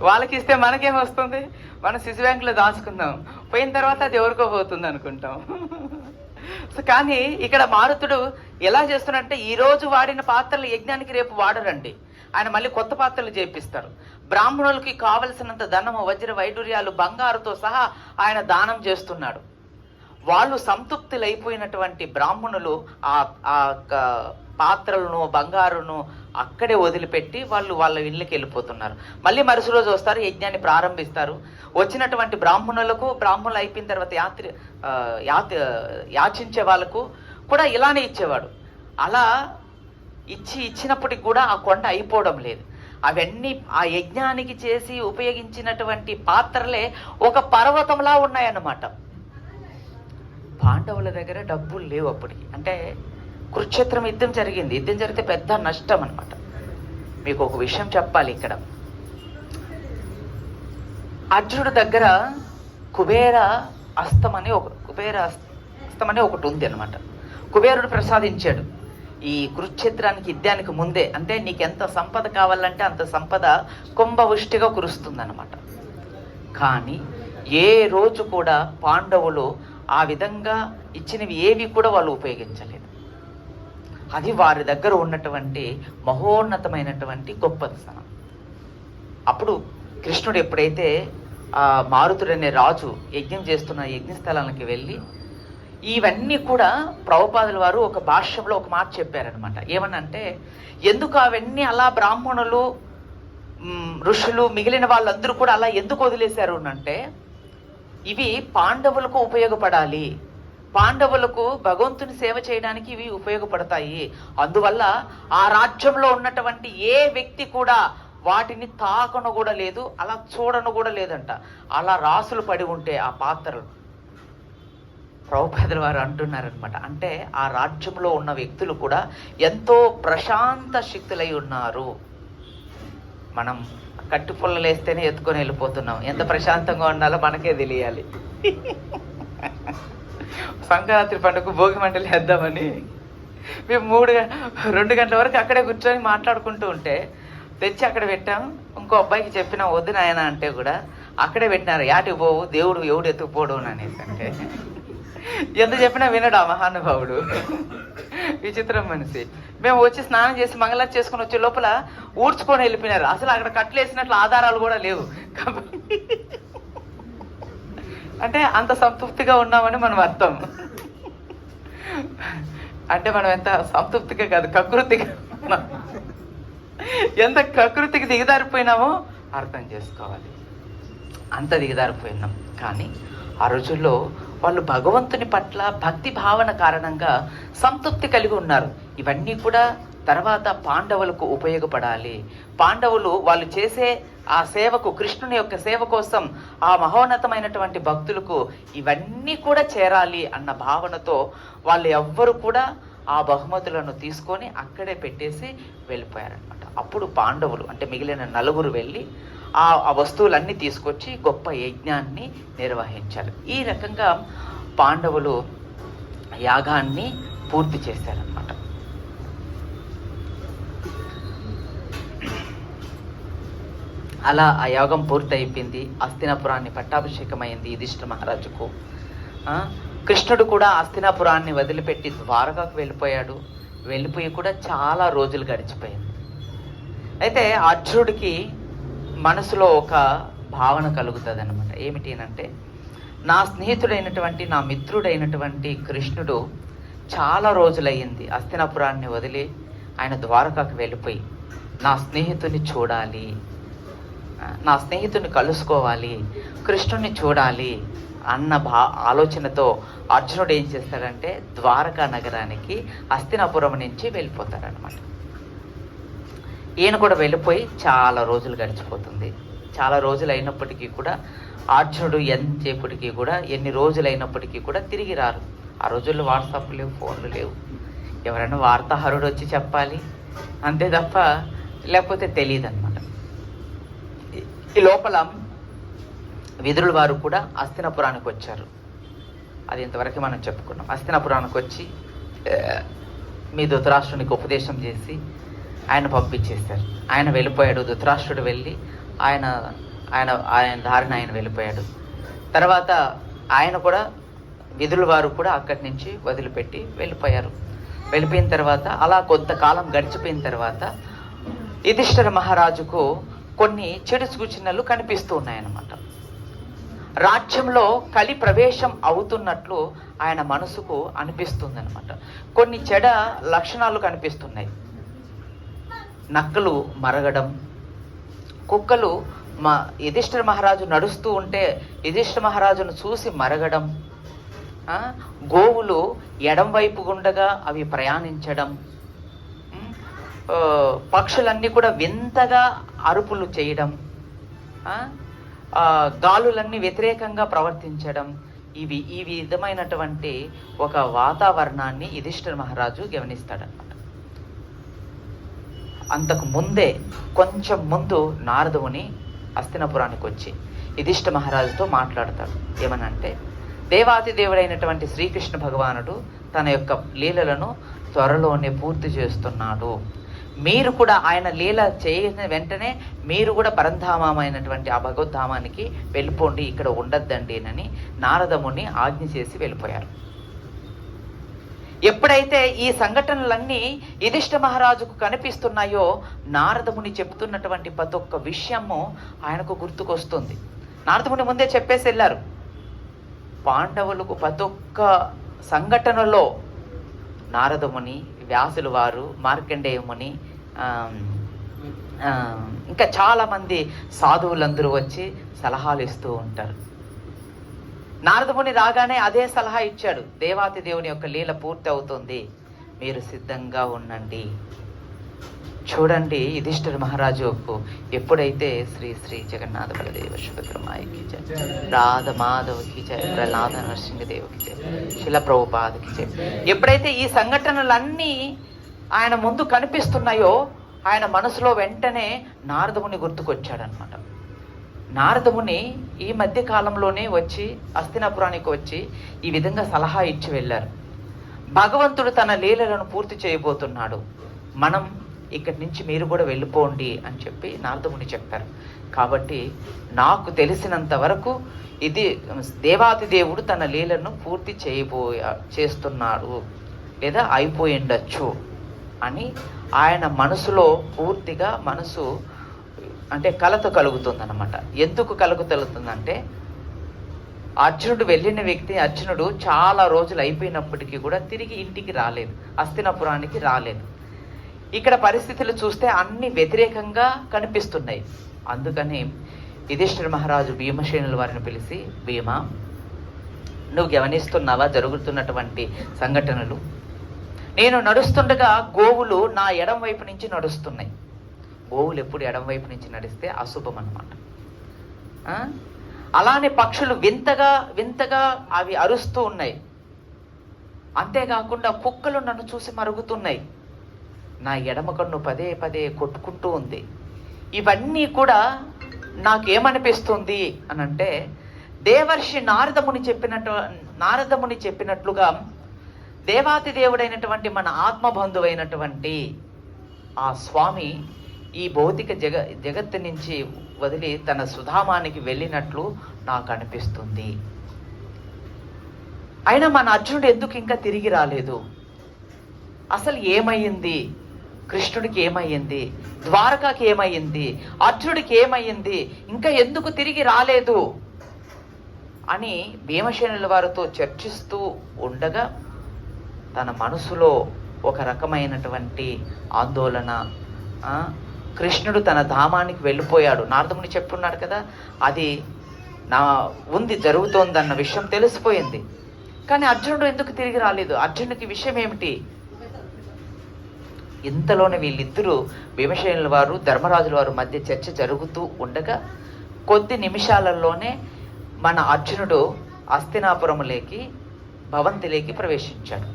వాళ్ళకి ఇస్తే మనకేమొస్తుంది? మనం సిసి బ్యాంకులో దాచుకుందాం, పోయిన తర్వాత అది ఎవరికో పోతుంది అనుకుంటాం. కానీ ఇక్కడ మారుతుడు ఎలా చేస్తున్నాడంటే ఈరోజు వాడిన పాత్రలు యజ్ఞానికి రేపు వాడరండి. ఆయన మళ్ళీ కొత్త పాత్రలు చేపిస్తారు. బ్రాహ్మణులకి కావలసినంత ధనము, వజ్ర వైడూర్యాలు, బంగారుతో సహా ఆయన దానం చేస్తున్నాడు. వాళ్ళు సంతృప్తులైపోయినటువంటి బ్రాహ్మణులు ఆ పాత్రలను, బంగారును అక్కడే వదిలిపెట్టి వాళ్ళ ఇళ్ళకి వెళ్ళిపోతున్నారు. మళ్ళీ మరుసటి రోజు వస్తారు, యజ్ఞాన్ని ప్రారంభిస్తారు. వచ్చినటువంటి బ్రాహ్మణులు అయిపోయిన తర్వాత యాచించే వాళ్ళకు కూడా ఇలానే ఇచ్చేవాడు. అలా ఇచ్చినప్పటికి కూడా ఆ కొండ అయిపోవడం లేదు. అవన్నీ ఆ యజ్ఞానికి చేసి ఉపయోగించినటువంటి పాత్రలే ఒక పర్వతంలా ఉన్నాయన్నమాట. పాండవుల దగ్గర డబ్బులు లేవు అప్పటికి. అంటే కురుక్షేత్రం యుద్ధం జరిగింది. యుద్ధం జరిగితే పెద్ద నష్టం అనమాట. మీకు ఒక విషయం చెప్పాలి ఇక్కడ. అర్జునుడి దగ్గర కుబేర హస్తం అనే ఒకటి ఉంది అనమాట. కుబేరుడు ప్రసాదించాడు. ఈ కురుక్షేత్రానికి యుద్ధానికి ముందే, అంటే నీకెంత సంపద కావాలంటే అంత సంపద కుంభవృష్టిగా కురుస్తుందన్నమాట. కానీ ఏ రోజు కూడా పాండవులు ఆ విధంగా ఇచ్చినవి ఏవి కూడా వాళ్ళు ఉపయోగించలేదు. అది వారి దగ్గర ఉన్నటువంటి మహోన్నతమైనటువంటి గొప్పతనం. అప్పుడు కృష్ణుడు ఎప్పుడైతే మారుతుడనే రాజు యజ్ఞం చేస్తున్న యజ్ఞస్థలానికి వెళ్ళి ఇవన్నీ కూడా ప్రభుపాదుల వారు ఒక భాష్యంలో ఒక మాట చెప్పారనమాట. ఏమనంటే, ఎందుకు అవన్నీ అలా బ్రాహ్మణులు ఋషులు మిగిలిన వాళ్ళందరూ కూడా అలా ఎందుకు వదిలేశారు అంటే, ఇవి పాండవులకు ఉపయోగపడాలి, పాండవులకు భగవంతుని సేవ చేయడానికి ఇవి ఉపయోగపడతాయి. అందువల్ల ఆ రాజ్యంలో ఉన్నటువంటి ఏ వ్యక్తి కూడా వాటిని తాకను కూడా లేదు, అలా చూడను కూడా లేదంట. అలా రాసులు పడి ఉంటే ఆ పాత్రలు, ప్రభుపాదుల వారు అంటున్నారనమాట. అంటే ఆ రాజ్యంలో ఉన్న వ్యక్తులు కూడా ఎంతో ప్రశాంత శక్తులై ఉన్నారు. మనం కట్టు పుల్లలు వేస్తేనే ఎత్తుకొని వెళ్ళిపోతున్నాం. ఎంత ప్రశాంతంగా ఉండాలో మనకే తెలియాలి. సంక్రాంతి పండుగ భోగి మంటలు వేద్దామని మేము 2 గంటల వరకు అక్కడే కూర్చొని మాట్లాడుకుంటూ ఉంటే తెచ్చి అక్కడ పెట్టాం. ఇంకో అబ్బాయికి చెప్పిన వద్దు నాయన అంటే కూడా అక్కడే పెట్టినారు. యాటికి పోవు, దేవుడు ఎవడు ఎత్తుకుపోడు అనేసి. అంటే ఎంత చెప్పినా వినడు ఆ మహానుభావుడు, విచిత్రం మనిషి. మేము వచ్చి స్నానం చేసి మంగళారతి చేసుకుని వచ్చే లోపల ఊడ్చుకొని వెళ్ళిపోయినారు. అసలు అక్కడ కట్లు వేసినట్లు ఆధారాలు కూడా లేవు. అంటే అంత సంతృప్తిగా ఉన్నామని మనం అర్థం. అంటే మనం ఎంత సంతృప్తిగా కాదు, కకృతిగా ఉన్నాం. ఎంత కకృతికి దిగదారిపోయినామో అర్థం చేసుకోవాలి. అంత దిగదారిపోయినాం. కానీ ఆ రోజుల్లో వాళ్ళు భగవంతుని పట్ల భక్తి భావన కారణంగా సంతృప్తి కలిగి ఉన్నారు. ఇవన్నీ కూడా తర్వాత పాండవులకు ఉపయోగపడాలి. పాండవులు వాళ్ళు చేసే ఆ సేవకు, కృష్ణుని యొక్క సేవ కోసం, ఆ మహోన్నతమైనటువంటి భక్తులకు ఇవన్నీ కూడా చేరాలి అన్న భావనతో వాళ్ళు ఎవ్వరు కూడా ఆ బహుమతులను తీసుకొని అక్కడే పెట్టేసి వెళ్ళిపోయారనమాట. అప్పుడు పాండవులు అంటే మిగిలిన 4 వెళ్ళి ఆ వస్తువులన్నీ తీసుకొచ్చి గొప్ప యజ్ఞాన్ని నిర్వహించారు. ఈ రకంగా పాండవులు యాగాన్ని పూర్తి చేశారనమాట. అలా ఆ యాగం పూర్తి అయిపోయింది. హస్తినాపురాన్ని పట్టాభిషేకమైంది యుధిష్ఠిర మహారాజుకు. కృష్ణుడు కూడా హస్తినాపురాన్ని వదిలిపెట్టి ద్వారకాకు వెళ్ళిపోయాడు. వెళ్ళిపోయి కూడా చాలా రోజులు గడిచిపోయింది. అయితే అర్జునుడికి మనసులో ఒక భావన కలుగుతుంది అనమాట. ఏమిటి అంటే, నా స్నేహితుడైనటువంటి, నా మిత్రుడైనటువంటి కృష్ణుడు చాలా రోజులయ్యింది హస్తినాపురాన్ని వదిలి ఆయన ద్వారకాకు వెళ్ళిపోయి, నా స్నేహితుని చూడాలి, నా స్నేహితుని కలుసుకోవాలి, కృష్ణుని చూడాలి అన్న ఆలోచనతో అర్జునుడు ఏం చేస్తాడంటే ద్వారకా నగరానికి హస్తినాపురం నుంచి వెళ్ళిపోతారనమాట. ఈయన కూడా వెళ్ళిపోయి చాలా రోజులు గడిచిపోతుంది. చాలా రోజులు అయినప్పటికీ కూడా అర్జునుడు ఎంతసేపటికి కూడా, ఎన్ని రోజులు అయినప్పటికీ కూడా తిరిగి రారు. ఆ రోజుల్లో వాట్సాప్ లేవు, ఫోన్లు లేవు. ఎవరైనా వార్తాహరుడు వచ్చి చెప్పాలి అంతే తప్ప లేకపోతే తెలియదు అనమాట. ఈ లోపల విదురుల వారు కూడా హస్తినాపురానికి వచ్చారు. అది ఇంతవరకు మనం చెప్పుకున్నాం. హస్తినాపురానికి వచ్చి మీ ధృతరాష్ట్రునికి ఉపదేశం చేసి ఆయన పంపించేశారు. ఆయన వెళ్ళిపోయాడు. ధృతరాష్ట్రుడు వెళ్ళి ఆయన దారిని ఆయన వెళ్ళిపోయాడు. తర్వాత ఆయన కూడా, విదురుల వారు కూడా అక్కడి నుంచి వదిలిపెట్టి వెళ్ళిపోయారు. వెళ్ళిపోయిన తర్వాత అలా కొంతకాలం గడిచిపోయిన తర్వాత యుధిష్ఠిర మహారాజుకు కొన్ని చెడు సూచనలు కనిపిస్తూ ఉన్నాయన్నమాట. రాజ్యంలో కలి ప్రవేశం అవుతున్నట్లు ఆయన మనసుకు అనిపిస్తుంది అనమాట. కొన్ని చెడ లక్షణాలు కనిపిస్తున్నాయి. నక్కలు మరగడం, కుక్కలు యుధిష్ఠిర మహారాజు నడుస్తూ ఉంటే యుధిష్ఠిర మహారాజును చూసి మరగడం, గోవులు ఎడం వైపు గుండగా అవి ప్రయాణించడం, పక్షులన్నీ కూడా వింతగా అరుపులు చేయడం, గాలులన్నీ వ్యతిరేకంగా ప్రవర్తించడం, ఈ విధమైనటువంటి ఒక వాతావరణాన్ని యుధిష్ఠిర మహారాజు గమనిస్తాడనమాట. అంతకు ముందే కొంచెం ముందు నారదుని హస్తినాపురానికి వచ్చి యుధిష్ఠిర మహారాజుతో మాట్లాడతాడు. ఏమనంటే, దేవాతి దేవుడైనటువంటి శ్రీకృష్ణ భగవానుడు తన యొక్క లీలలను త్వరలోనే పూర్తి చేస్తున్నాడు. మీరు కూడా ఆయన లీల చేసిన వెంటనే మీరు కూడా పరంధామైనటువంటి ఆ భగవద్ధామానికి వెళ్ళిపోండి, ఇక్కడ ఉండద్దండి అని నారదముని ఆజ్ఞ చేసి వెళ్ళిపోయారు. ఎప్పుడైతే ఈ సంఘటనలన్నీ యుధిష్ఠిర మహారాజుకు కనిపిస్తున్నాయో నారదముని చెప్తున్నటువంటి ప్రతి ఒక్క విషయము ఆయనకు గుర్తుకొస్తుంది. నారదముని ముందే చెప్పేసి వెళ్ళారు, పాండవులకు ప్రతి ఒక్క సంఘటనలో నారదముని, వ్యాసులు వారు, మార్కండేయముని, ఇంకా చాలామంది సాధువులందరూ వచ్చి సలహాలు ఇస్తూ ఉంటారు. నారదముని రాగానే అదే సలహా ఇచ్చాడు, దేవాతి దేవుని యొక్క లీల పూర్తి అవుతుంది, మీరు సిద్ధంగా ఉండండి. చూడండి యుధిష్ఠిర మహారాజుకు ఎప్పుడైతే శ్రీ శ్రీ జగన్నాథ బలదేవ సుభద్రమాయకి జయ, రాధ మాధవకి జయ, ప్రహ్లాద నరసింహదేవుకి జయ, శిల ప్రభుపాదకి జయ, ఎప్పుడైతే ఈ సంఘటనలన్నీ ఆయన ముందు కనిపిస్తున్నాయో ఆయన మనసులో వెంటనే నారదముని గుర్తుకొచ్చాడనమాట. నారదముని ఈ మధ్య కాలంలోనే వచ్చి హస్తినాపురానికి వచ్చి ఈ విధంగా సలహా ఇచ్చి వెళ్ళారు, భగవంతుడు తన లీలలను పూర్తి చేయబోతున్నాడు, మనం ఇక్కడి నుంచి మీరు కూడా వెళ్ళిపోండి అని చెప్పి నారదముని చెప్పారు. కాబట్టి నాకు తెలిసినంత వరకు ఇది దేవాతి దేవుడు తన లీలను పూర్తి చేస్తున్నాడు లేదా అయిపోయి ఉండొచ్చు అని ఆయన మనసులో పూర్తిగా మనసు అంటే కలత కలుగుతుందన్నమాట. ఎందుకు కలుగుతుందంటే అర్జునుడు వెళ్ళిన వ్యక్తి, అర్జునుడు చాలా రోజులు అయిపోయినప్పటికీ కూడా తిరిగి ఇంటికి రాలేదు, హస్తినాపురానికి రాలేదు. ఇక్కడ పరిస్థితులు చూస్తే అన్ని వ్యతిరేకంగా కనిపిస్తున్నాయి. అందుకని యుధిష్ఠిర మహారాజు భీమసేనుల వారిని పిలిచి, భీమా, నువ్వు గమనిస్తున్నావా జరుగుతున్నటువంటి సంఘటనలు? నేను నడుస్తుండగా గోవులు నా ఎడం వైపు నుంచి నడుస్తున్నాయి. గోవులు ఎప్పుడు ఎడం వైపు నుంచి నడిస్తే అశుభం అన్నమాట. అలానే పక్షులు వింతగా వింతగా అవి అరుస్తూ ఉన్నాయి. అంతేకాకుండా కుక్కలు నన్ను చూసి మరుగుతున్నాయి. నా ఎడమ కన్ను పదే పదే కొట్టుకుంటూ ఉంది. ఇవన్నీ కూడా నాకేమనిపిస్తుంది అని అంటే, దేవర్షి నారదముని చెప్పినట్లుగా దేవాతి దేవుడైనటువంటి మన ఆత్మబంధువైనటువంటి ఆ స్వామి ఈ భౌతిక జగత్తు నుంచి వదిలి తన సుధామానికి వెళ్ళినట్లు నాకు అనిపిస్తుంది. అయినా మన అర్జునుడు ఎందుకు ఇంకా తిరిగి రాలేదు? అసలు ఏమయ్యింది? కృష్ణుడికి ఏమయ్యింది? ద్వారకాకి ఏమయ్యింది? అర్జునుడికి ఏమయ్యింది? ఇంకా ఎందుకు తిరిగి రాలేదు అని భీమసేనుల వారితో చర్చిస్తూ ఉండగా తన మనసులో ఒక రకమైనటువంటి ఆందోళన, కృష్ణుడు తన ధామానికి వెళ్ళిపోయాడు, నారదముని చెప్పున్నాడు కదా, అది జరుగుతోందన్న విషయం తెలిసిపోయింది. కానీ అర్జునుడు ఎందుకు తిరిగి రాలేదు? అర్జునుడికి విషయం ఏమిటి? ఇంతలోనే వీళ్ళిద్దరూ భీమసేనుల వారు, ధర్మరాజుల వారు మధ్య చర్చ జరుగుతూ ఉండగా కొద్ది నిమిషాలలోనే మన అర్జునుడు హస్తినాపురములోకి భవంతిలోకి ప్రవేశించాడు.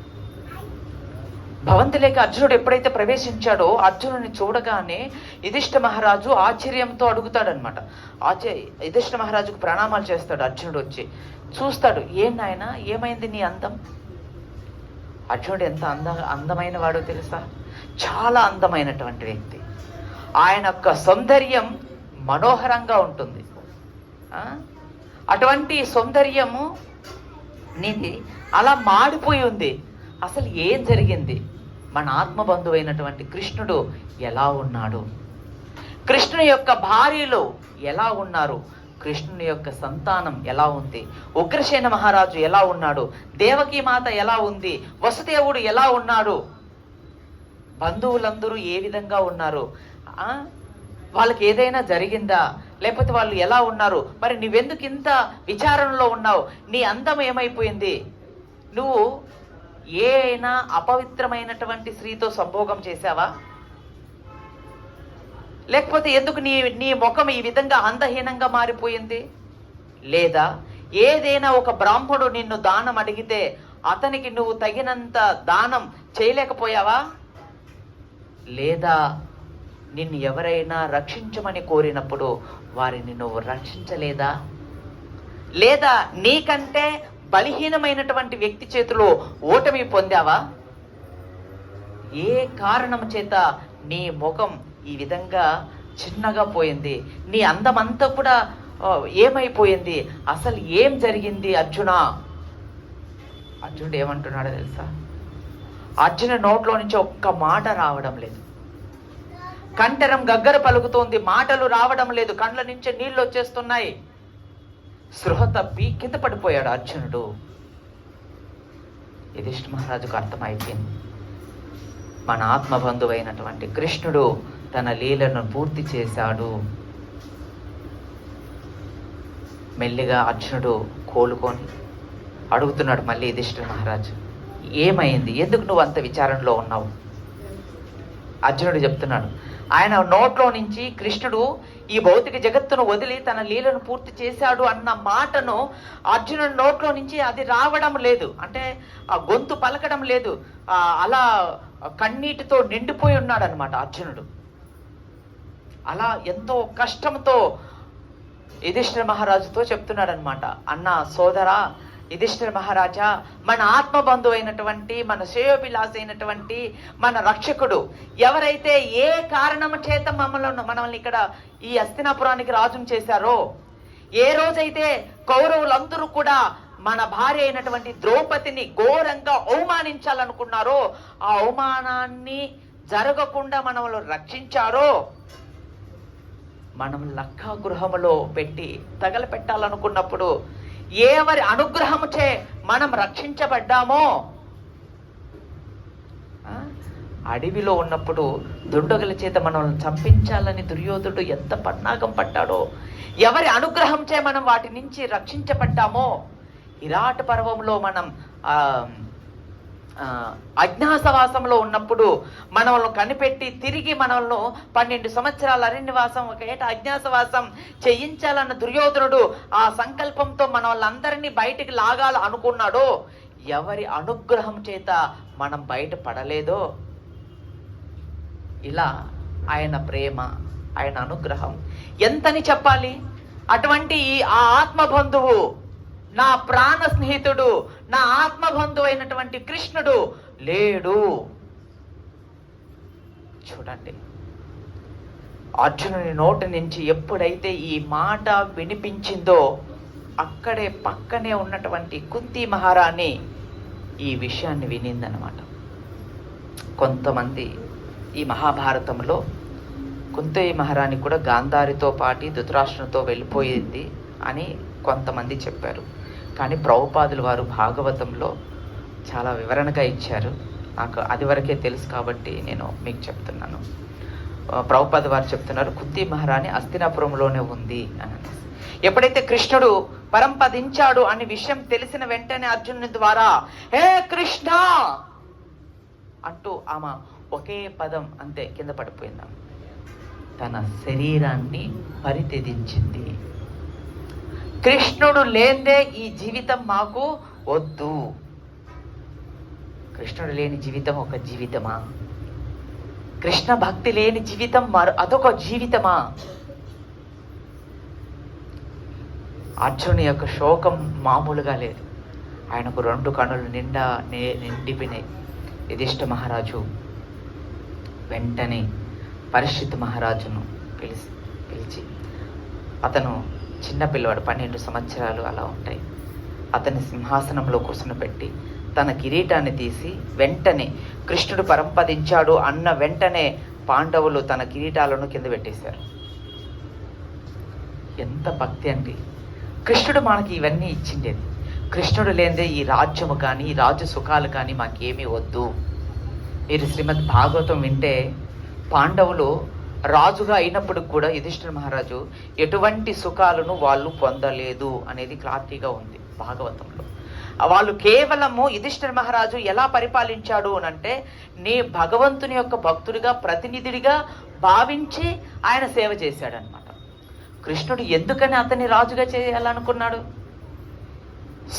భవంతిలోకి అర్జునుడు ఎప్పుడైతే ప్రవేశించాడో అర్జునుడిని చూడగానే యుధిష్ఠిర మహారాజు ఆశ్చర్యంతో అడుగుతాడనమాట. యుధిష్ఠిర మహారాజుకు ప్రణామాలు చేస్తాడు. అర్జునుడు వచ్చి చూస్తాడు, ఏం నాయన, ఏమైంది నీ అందం? అర్జునుడు ఎంత అందమైన వాడో తెలుసా? చాలా అందమైనటువంటి వ్యక్తి. ఆయన యొక్క సౌందర్యం మనోహరంగా ఉంటుంది. అటువంటి సౌందర్యము నీది అలా మాడిపోయి ఉంది. అసలు ఏం జరిగింది? మన ఆత్మబంధువైనటువంటి కృష్ణుడు ఎలా ఉన్నాడు? కృష్ణుని యొక్క భార్యలు ఎలా ఉన్నారు? కృష్ణుని యొక్క సంతానం ఎలా ఉంది? ఉగ్రసేన మహారాజు ఎలా ఉన్నాడు? దేవకీ మాత ఎలా ఉంది? వసుదేవుడు ఎలా ఉన్నాడు? బంధువులందరూ ఏ విధంగా ఉన్నారు? వాళ్ళకి ఏదైనా జరిగిందా? లేకపోతే వాళ్ళు ఎలా ఉన్నారు? మరి నువ్వెందుకు ఇంత విచారణలో ఉన్నావు? నీ అందం ఏమైపోయింది? నువ్వు ఏ అయినా అపవిత్రమైనటువంటి స్త్రీతో సంభోగం చేశావా? లేకపోతే ఎందుకు నీ ముఖం ఈ విధంగా అందహీనంగా మారిపోయింది? లేదా ఏదైనా ఒక బ్రాహ్మణుడు నిన్ను దానం అడిగితే అతనికి నువ్వు తగినంత దానం చేయలేకపోయావా? లేదా నిన్ను ఎవరైనా రక్షించమని కోరినప్పుడు వారిని నువ్వు రక్షించలేదా? లేదా నీకంటే బలహీనమైనటువంటి వ్యక్తి చేతిలో ఓటమి పొందావా? ఏ కారణం చేత నీ ముఖం ఈ విధంగా చిన్నగా పోయింది? నీ అందమంతా కూడా ఏమైపోయింది? అసలు ఏం జరిగింది అర్జున? అర్జునుడు ఏమంటున్నాడో తెలుసా? అర్జునుడి నోట్లో నుంచి ఒక్క మాట రావడం లేదు. కంఠరం గగ్గర పలుకుతోంది, మాటలు రావడం లేదు, కండ్ల నుంచి నీళ్లు వచ్చేస్తున్నాయి. స్పృహ తప్పి కింద పడిపోయాడు అర్జునుడు. యుధిష్ఠిర మహారాజుకు అర్థమైపోయింది, మన ఆత్మబంధువైనటువంటి కృష్ణుడు తన లీలను పూర్తి చేశాడు. మెల్లిగా అర్జునుడు కోలుకొని అడుగుతున్నాడు మళ్ళీ యుధిష్ఠిర మహారాజు, ఏమైంది? ఎందుకు నువ్వు అంత విచారంలో ఉన్నావు? అర్జునుడు చెప్తున్నాడు, ఆయన నోట్లో నుంచి కృష్ణుడు ఈ భౌతిక జగత్తును వదిలి తన లీలను పూర్తి చేశాడు అన్న మాటను అర్జునుడి నోట్లో నుంచి అది రావడం లేదు. అంటే ఆ గొంతు పలకడం లేదు. అలా కన్నీటితో నిండిపోయి ఉన్నాడు అనమాట అర్జునుడు. అలా ఎంతో కష్టంతో యుధిష్ఠిర మహారాజుతో చెప్తున్నాడు అనమాట, అన్న సోదరా యుధిష్ఠిర మహారాజా, మన ఆత్మబంధువు అయినటువంటి, మన శ్రేయోభిలాష అయినటువంటి, మన రక్షకుడు ఎవరైతే ఏ కారణం చేత మనల్ని ఇక్కడ ఈ హస్తినాపురానికి రాజును చేశారో, ఏ రోజైతే కౌరవులందరూ కూడా మన భార్య అయినటువంటి ద్రౌపదిని ఘోరంగా అవమానించాలనుకున్నారో, ఆ అవమానాన్ని జరగకుండా మనల్ని రక్షించారో, మనం లక్కా గృహములో పెట్టి తగలపెట్టాలనుకున్నప్పుడు ఎవరి అనుగ్రహముచే మనం రక్షించబడ్డామో, అడవిలో ఉన్నప్పుడు దుండగుల చేత మనల్ని చంపించాలని దుర్యోధనుడు ఎంత పన్నాగం పట్టాడో, ఎవరి అనుగ్రహంచే మనం వాటి నుంచి రక్షించబడ్డామో, విరాట పర్వంలో మనం అజ్ఞాసవాసంలో ఉన్నప్పుడు మనల్ని కనిపెట్టి తిరిగి మనల్ని 12 సంవత్సరాల అరణ్యవాసం, 1 ఏట అజ్ఞాసవాసం చేయించాలన్న దుర్యోధనుడు ఆ సంకల్పంతో మన వాళ్ళందరినీ బయటికి లాగాలి అనుకున్నాడో, ఎవరి అనుగ్రహం చేత మనం బయట పడలేదో, ఇలా ఆయన ప్రేమ, ఆయన అనుగ్రహం ఎంతని చెప్పాలి? అటువంటి ఆ ఆత్మబంధువు, నా ప్రాణ స్నేహితుడు, నా ఆత్మబంధువు అయినటువంటి కృష్ణుడు లేడు. చూడండి, అర్జునుని నోటి నుంచి ఎప్పుడైతే ఈ మాట వినిపించిందో, అక్కడే పక్కనే ఉన్నటువంటి కుంతి మహారాణి ఈ విషయాన్ని వినిందనమాట. కొంతమంది ఈ మహాభారతంలో కుంతి మహారాణి కూడా గాంధారితో పాటు ధృతరాష్ట్రునితో వెళ్ళిపోయింది అని కొంతమంది చెప్పారు. కానీ ప్రభుపాదులు వారు భాగవతంలో చాలా వివరణగా ఇచ్చారు. నాకు అది వరకే తెలుసు కాబట్టి నేను మీకు చెప్తున్నాను. ప్రభుపాద వారు చెప్తున్నారు, కుంతి మహారాణి హస్తినాపురంలోనే ఉంది అని. ఎప్పుడైతే కృష్ణుడు పరంపదించాడు అనే విషయం తెలిసిన వెంటనే అర్జునుని ద్వారా హే కృష్ణ అంటూ ఆమె ఒకే పదం అంతే కింద పడిపోయింది. తన శరీరాన్ని పరిత్యజించింది. కృష్ణుడు లేదే ఈ జీవితం మాకు వద్దు. కృష్ణుడు లేని జీవితం ఒక జీవితమా? కృష్ణ భక్తి లేని జీవితం అదొక జీవితమా? అర్జునుని యొక్క శోకం మామూలుగా లేదు. ఆయనకు 2 కన్నులు నిండిపోయినాయి. యుధిష్ఠిర మహారాజు వెంటనే పరీక్షిత్ మహారాజును పిలిచి, అతను చిన్న పిల్లవాడు, 12 సంవత్సరాలు అలా ఉంటాయి, అతని సింహాసనంలో కూర్చునిపెట్టి తన కిరీటాన్ని తీసి వెంటనే కృష్ణుడు పరంపదించాడు అన్న వెంటనే పాండవులు తన కిరీటాలను కింద పెట్టేశారు. ఎంత భక్తి అండి! కృష్ణుడు మనకి ఇవన్నీ ఇచ్చిండేది. కృష్ణుడు లేదే ఈ రాజ్యము కానీ, ఈ రాజ్య సుఖాలు కానీ మాకేమీ వద్దు. మీరు శ్రీమద్ భాగవతం వింటే పాండవులు రాజుగా అయినప్పుడు కూడా యుధిష్ఠిర మహారాజు ఎటువంటి సుఖాలను వాళ్ళు పొందలేదు అనేది క్లారిటీగా ఉంది భాగవతంలో. వాళ్ళు కేవలము యుధిష్ఠిర మహారాజు ఎలా పరిపాలించాడు అనంటే, నీ భగవంతుని యొక్క భక్తుడిగా, ప్రతినిధిడిగా భావించి ఆయన సేవ చేశాడనమాట. కృష్ణుడు ఎందుకని అతన్ని రాజుగా చేయాలనుకున్నాడు?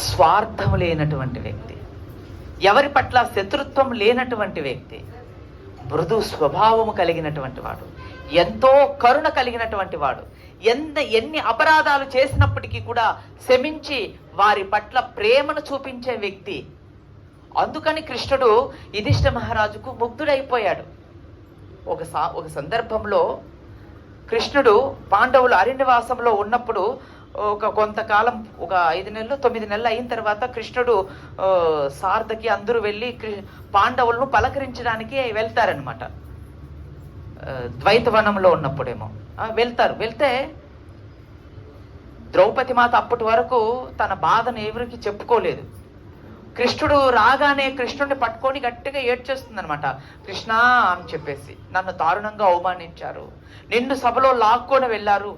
స్వార్థం లేనటువంటి వ్యక్తి, ఎవరి పట్ల శత్రుత్వం లేనటువంటి వ్యక్తి, మృదు స్వభావము కలిగినటువంటి వాడు, ఎంతో కరుణ కలిగినటువంటి వాడు, ఎన్ని అపరాధాలు చేసినప్పటికీ కూడా క్షమించి వారి పట్ల ప్రేమను చూపించే వ్యక్తి. అందుకని కృష్ణుడు యుధిష్ఠ మహారాజుకు ముగ్ధుడైపోయాడు. ఒక సందర్భంలో కృష్ణుడు పాండవులు అరణ్యవాసంలో ఉన్నప్పుడు కొంతకాలం, ఒక 5 నెలలు 9 నెలలు అయిన తర్వాత కృష్ణుడు సారథకి అందరూ వెళ్ళి పాండవులను పలకరించడానికి వెళ్తారనమాట. ద్వైతవనంలో ఉన్నప్పుడేమో వెళ్తే ద్రౌపది మాత అప్పటి వరకు తన బాధను ఎవరికి చెప్పుకోలేదు. కృష్ణుడు రాగానే కృష్ణుడిని పట్టుకొని గట్టిగా ఏడ్చేస్తుంది అనమాట. కృష్ణ అని చెప్పేసి, నన్ను దారుణంగా అవమానించారు, నిన్ను సభలో లాక్కొని వెళ్ళారు,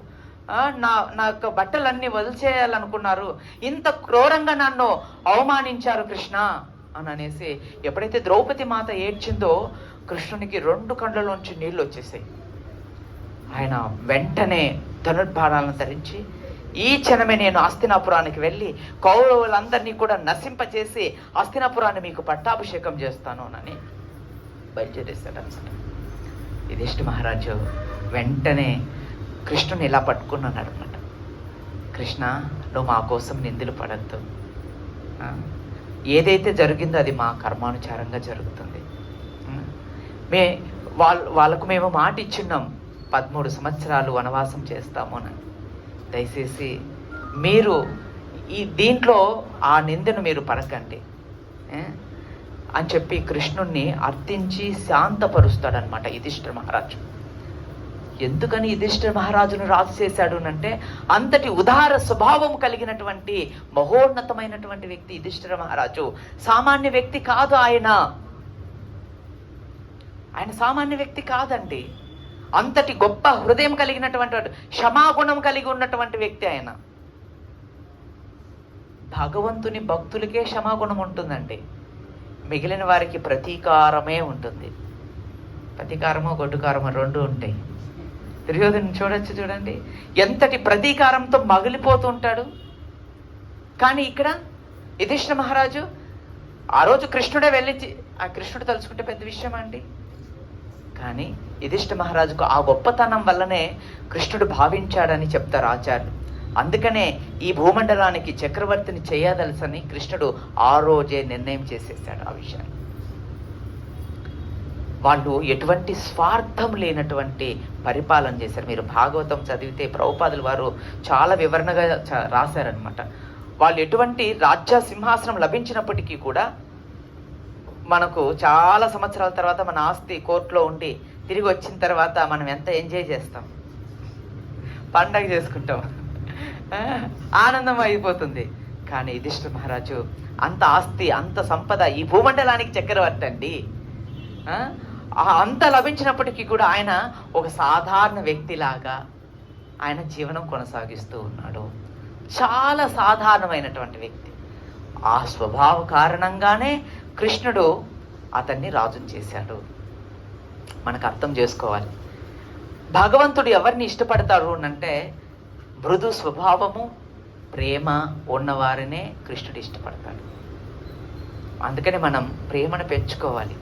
నా యొక్క బట్టలన్నీ వదిలిచేయాలనుకున్నారు, ఇంత క్రూరంగా నన్ను అవమానించారు కృష్ణ అని అనేసి ఎప్పుడైతే ద్రౌపది మాత ఏడ్చిందో కృష్ణునికి 2 కళ్ళలోంచి నీళ్లు వచ్చేసాయి. ఆయన వెంటనే ధనుర్బాణాలను ధరించి, ఈ క్షణమే నేను హస్తినాపురానికి వెళ్ళి కౌరవులందరినీ కూడా నశింపచేసి హస్తినాపురాన్ని మీకు పట్టాభిషేకం చేస్తాను అని బయలుదేరేశాడు అనమాట. యుధిష్ఠ మహారాజు వెంటనే కృష్ణుని ఇలా పట్టుకున్నాడు అనమాట. కృష్ణ, నువ్వు మా కోసం నిందలు పడద్దు. ఏదైతే జరిగిందో అది మా కర్మానుసారంగా జరుగుతుంది. వాళ్ళకు మేము మాట ఇచ్చున్నాం, 13 సంవత్సరాలు వనవాసం చేస్తాము అని. దయచేసి మీరు దీంట్లో ఆ నిందను మీరు పడకండి అని చెప్పి కృష్ణుణ్ణి అర్థించి శాంతపరుస్తాడనమాట యుధిష్ఠిర మహారాజు. ఎందుకని యుధిష్ఠిర మహారాజును రాజు చేశాడు అంటే, అంతటి ఉదార స్వభావం కలిగినటువంటి మహోన్నతమైనటువంటి వ్యక్తి యుధిష్ఠిర మహారాజు. సామాన్య వ్యక్తి కాదు ఆయన సామాన్య వ్యక్తి కాదండి. అంతటి గొప్ప హృదయం కలిగినటువంటి, క్షమాగుణం కలిగి ఉన్నటువంటి వ్యక్తి ఆయన. భగవంతుని భక్తులకే క్షమాగుణం ఉంటుందండి, మిగిలిన వారికి ప్రతీకారమే ఉంటుంది. ప్రతీకారమో గొడ్డుకారమో 2 ఉంటాయి. దుర్యోధను చూడండి, ఎంతటి ప్రతీకారంతో మగిలిపోతూ ఉంటాడు. కానీ ఇక్కడ యుధిష్ఠిర మహారాజు ఆ రోజు కృష్ణుడే వెళ్ళి, ఆ కృష్ణుడు తలుచుకుంటే పెద్ద విషయం అండి. కానీ యుధిష్ఠిర మహారాజుకు ఆ గొప్పతనం వల్లనే కృష్ణుడు భావించాడని చెప్తారు ఆచార్యులు. అందుకనే ఈ భూమండలానికి చక్రవర్తిని చేయదలసని కృష్ణుడు ఆ రోజే నిర్ణయం చేసేసాడు ఆ విషయాన్ని. వాళ్ళు ఎటువంటి స్వార్థం లేనటువంటి పరిపాలన చేశారు. మీరు భాగవతం చదివితే ప్రభుపాదుల వారు చాలా వివరణగా రాశారనమాట. వాళ్ళు ఎటువంటి రాజ్య సింహాసనం లభించినప్పటికీ కూడా మనకు చాలా సంవత్సరాల తర్వాత మన ఆస్తి కోర్టులో ఉండి తిరిగి వచ్చిన తర్వాత మనం ఎంత ఎంజాయ్ చేస్తాం, పండగ చేసుకుంటాం, ఆనందం అయిపోతుంది. కానీ యుధిష్ఠిర మహారాజు అంత ఆస్తి, అంత సంపద, ఈ భూమండలానికి చక్రవర్తి అండి. అంత లభించినప్పటికీ కూడా ఆయన ఒక సాధారణ వ్యక్తిలాగా ఆయన జీవనం కొనసాగిస్తూ ఉన్నాడు. చాలా సాధారణమైనటువంటి వ్యక్తి. ఆ స్వభావ కారణంగానే కృష్ణుడు అతన్ని రాజుని చేశాడు. మనకు అర్థం చేసుకోవాలి, భగవంతుడు ఎవరిని ఇష్టపడతాడు అంటే మృదు స్వభావము, ప్రేమ ఉన్నవారినే కృష్ణుడు ఇష్టపడతాడు. అందుకని మనం ప్రేమను పెంచుకోవాలి,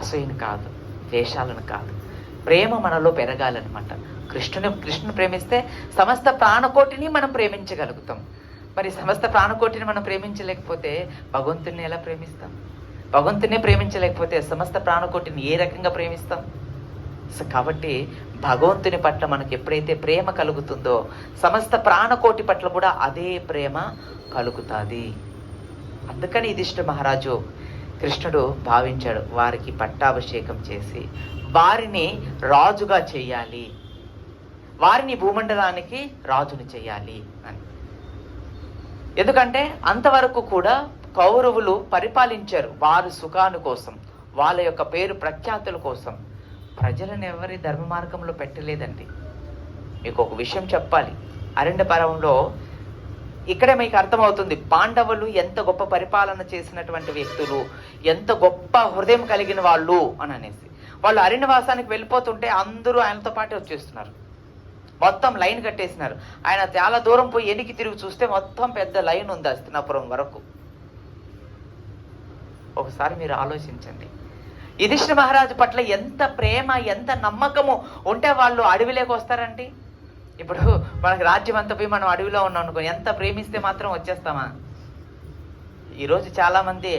అసూయను కాదు, ద్వేషాలను కాదు. ప్రేమ మనలో పెరగాలన్నమాట. కృష్ణుని ప్రేమిస్తే సమస్త ప్రాణకోటిని మనం ప్రేమించగలుగుతాం. మరి సమస్త ప్రాణకోటిని మనం ప్రేమించలేకపోతే భగవంతుని ఎలా ప్రేమిస్తాం? భగవంతునే ప్రేమించలేకపోతే సమస్త ప్రాణకోటిని ఏ రకంగా ప్రేమిస్తాం? కాబట్టి భగవంతుని పట్ల మనకు ఎప్పుడైతే ప్రేమ కలుగుతుందో సమస్త ప్రాణకోటి పట్ల కూడా అదే ప్రేమ కలుగుతుంది. అందుకని యుధిష్ఠిర మహారాజు కృష్ణుడు భావించాడు, వారికి పట్టాభిషేకం చేసి వారిని రాజుగా చేయాలి, వారిని భూమండలానికి రాజుని చేయాలి అని. ఎందుకంటే అంతవరకు కూడా కౌరవులు పరిపాలించారు వారి సుఖాను కోసం, వాళ్ళ యొక్క పేరు ప్రఖ్యాతుల కోసం. ప్రజలను ఎవరి ధర్మ మార్గంలో పెట్టలేదండి. మీకు ఒక విషయం చెప్పాలి, అరణ్య పర్వంలో ఇక్కడే మీకు అర్థమవుతుంది పాండవులు ఎంత గొప్ప పరిపాలన చేసినటువంటి వ్యక్తులు, ఎంత గొప్ప హృదయం కలిగిన వాళ్ళు అని అనేసి. వాళ్ళు అరణ్యవాసానికి వెళ్ళిపోతుంటే అందరూ ఆయనతో పాటే వచ్చేస్తున్నారు, మొత్తం లైన్ కట్టేసినారు. ఆయన చాలా దూరం పోయి ఎనికి తిరిగి చూస్తే మొత్తం పెద్ద లైన్ ఉంది హస్తినాపురం వరకు. ఒకసారి మీరు ఆలోచించండి, యుధిష్ఠిర మహారాజు పట్ల ఎంత ప్రేమ, ఎంత నమ్మకము ఉంటే వాళ్ళు అడవిలోకి వస్తారండి. ఇప్పుడు మనకు రాజ్యం అంతా పోయి మనం అడవిలో ఉన్నాం అనుకో, ఎంత ప్రేమిస్తే మాత్రం వచ్చేస్తామా? ఈరోజు చాలామంది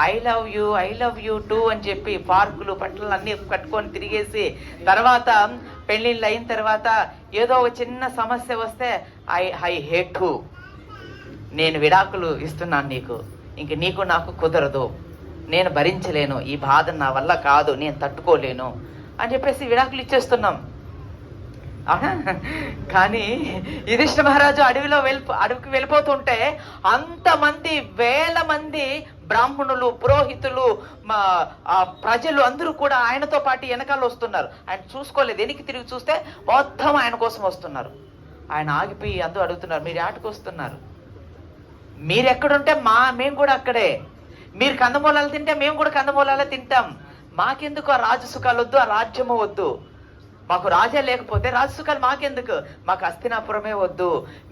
ఐ లవ్ యూ టూ అని చెప్పి పార్కులు పట్టలు అన్నీ కట్టుకొని తిరిగేసి తర్వాత పెళ్ళిళ్ళు అయిన తర్వాత ఏదో ఒక చిన్న సమస్య వస్తే ఐ హేట్ యు, నేను విడాకులు ఇస్తున్నాను నీకు, ఇంక నీకు నాకు కుదరదు, నేను భరించలేను, ఈ బాధ నా వల్ల కాదు, నేను తట్టుకోలేను అని చెప్పేసి విడాకులు ఇచ్చేస్తున్నాం. అవునా? కానీ యుధిష్ఠిర మహారాజు అడవికి వెళ్ళిపోతుంటే అంతమంది వేల మంది బ్రాహ్మణులు, పురోహితులు, ప్రజలు అందరూ కూడా ఆయనతో పాటు వెనకాల వస్తున్నారు. ఆయన చూసుకోలేదు, వెనక్కి తిరిగి చూస్తే మొత్తం ఆయన కోసం వస్తున్నారు. ఆయన ఆగిపోయి అందరూ అడుగుతున్నారు, మీరు ఆటకు వస్తున్నారు, మీరు ఎక్కడుంటే మేము కూడా అక్కడే, మీరు కందమూలాలు తింటే మేము కూడా కందమూలాలే తింటాం, మాకెందుకు ఆ రాజసుఖాలు వద్దు, ఆ రాజ్యము వద్దు, మాకు రాజా లేకపోతే రాజసుఖాలు మాకెందుకు, మాకు హస్తినాపురమే వద్దు,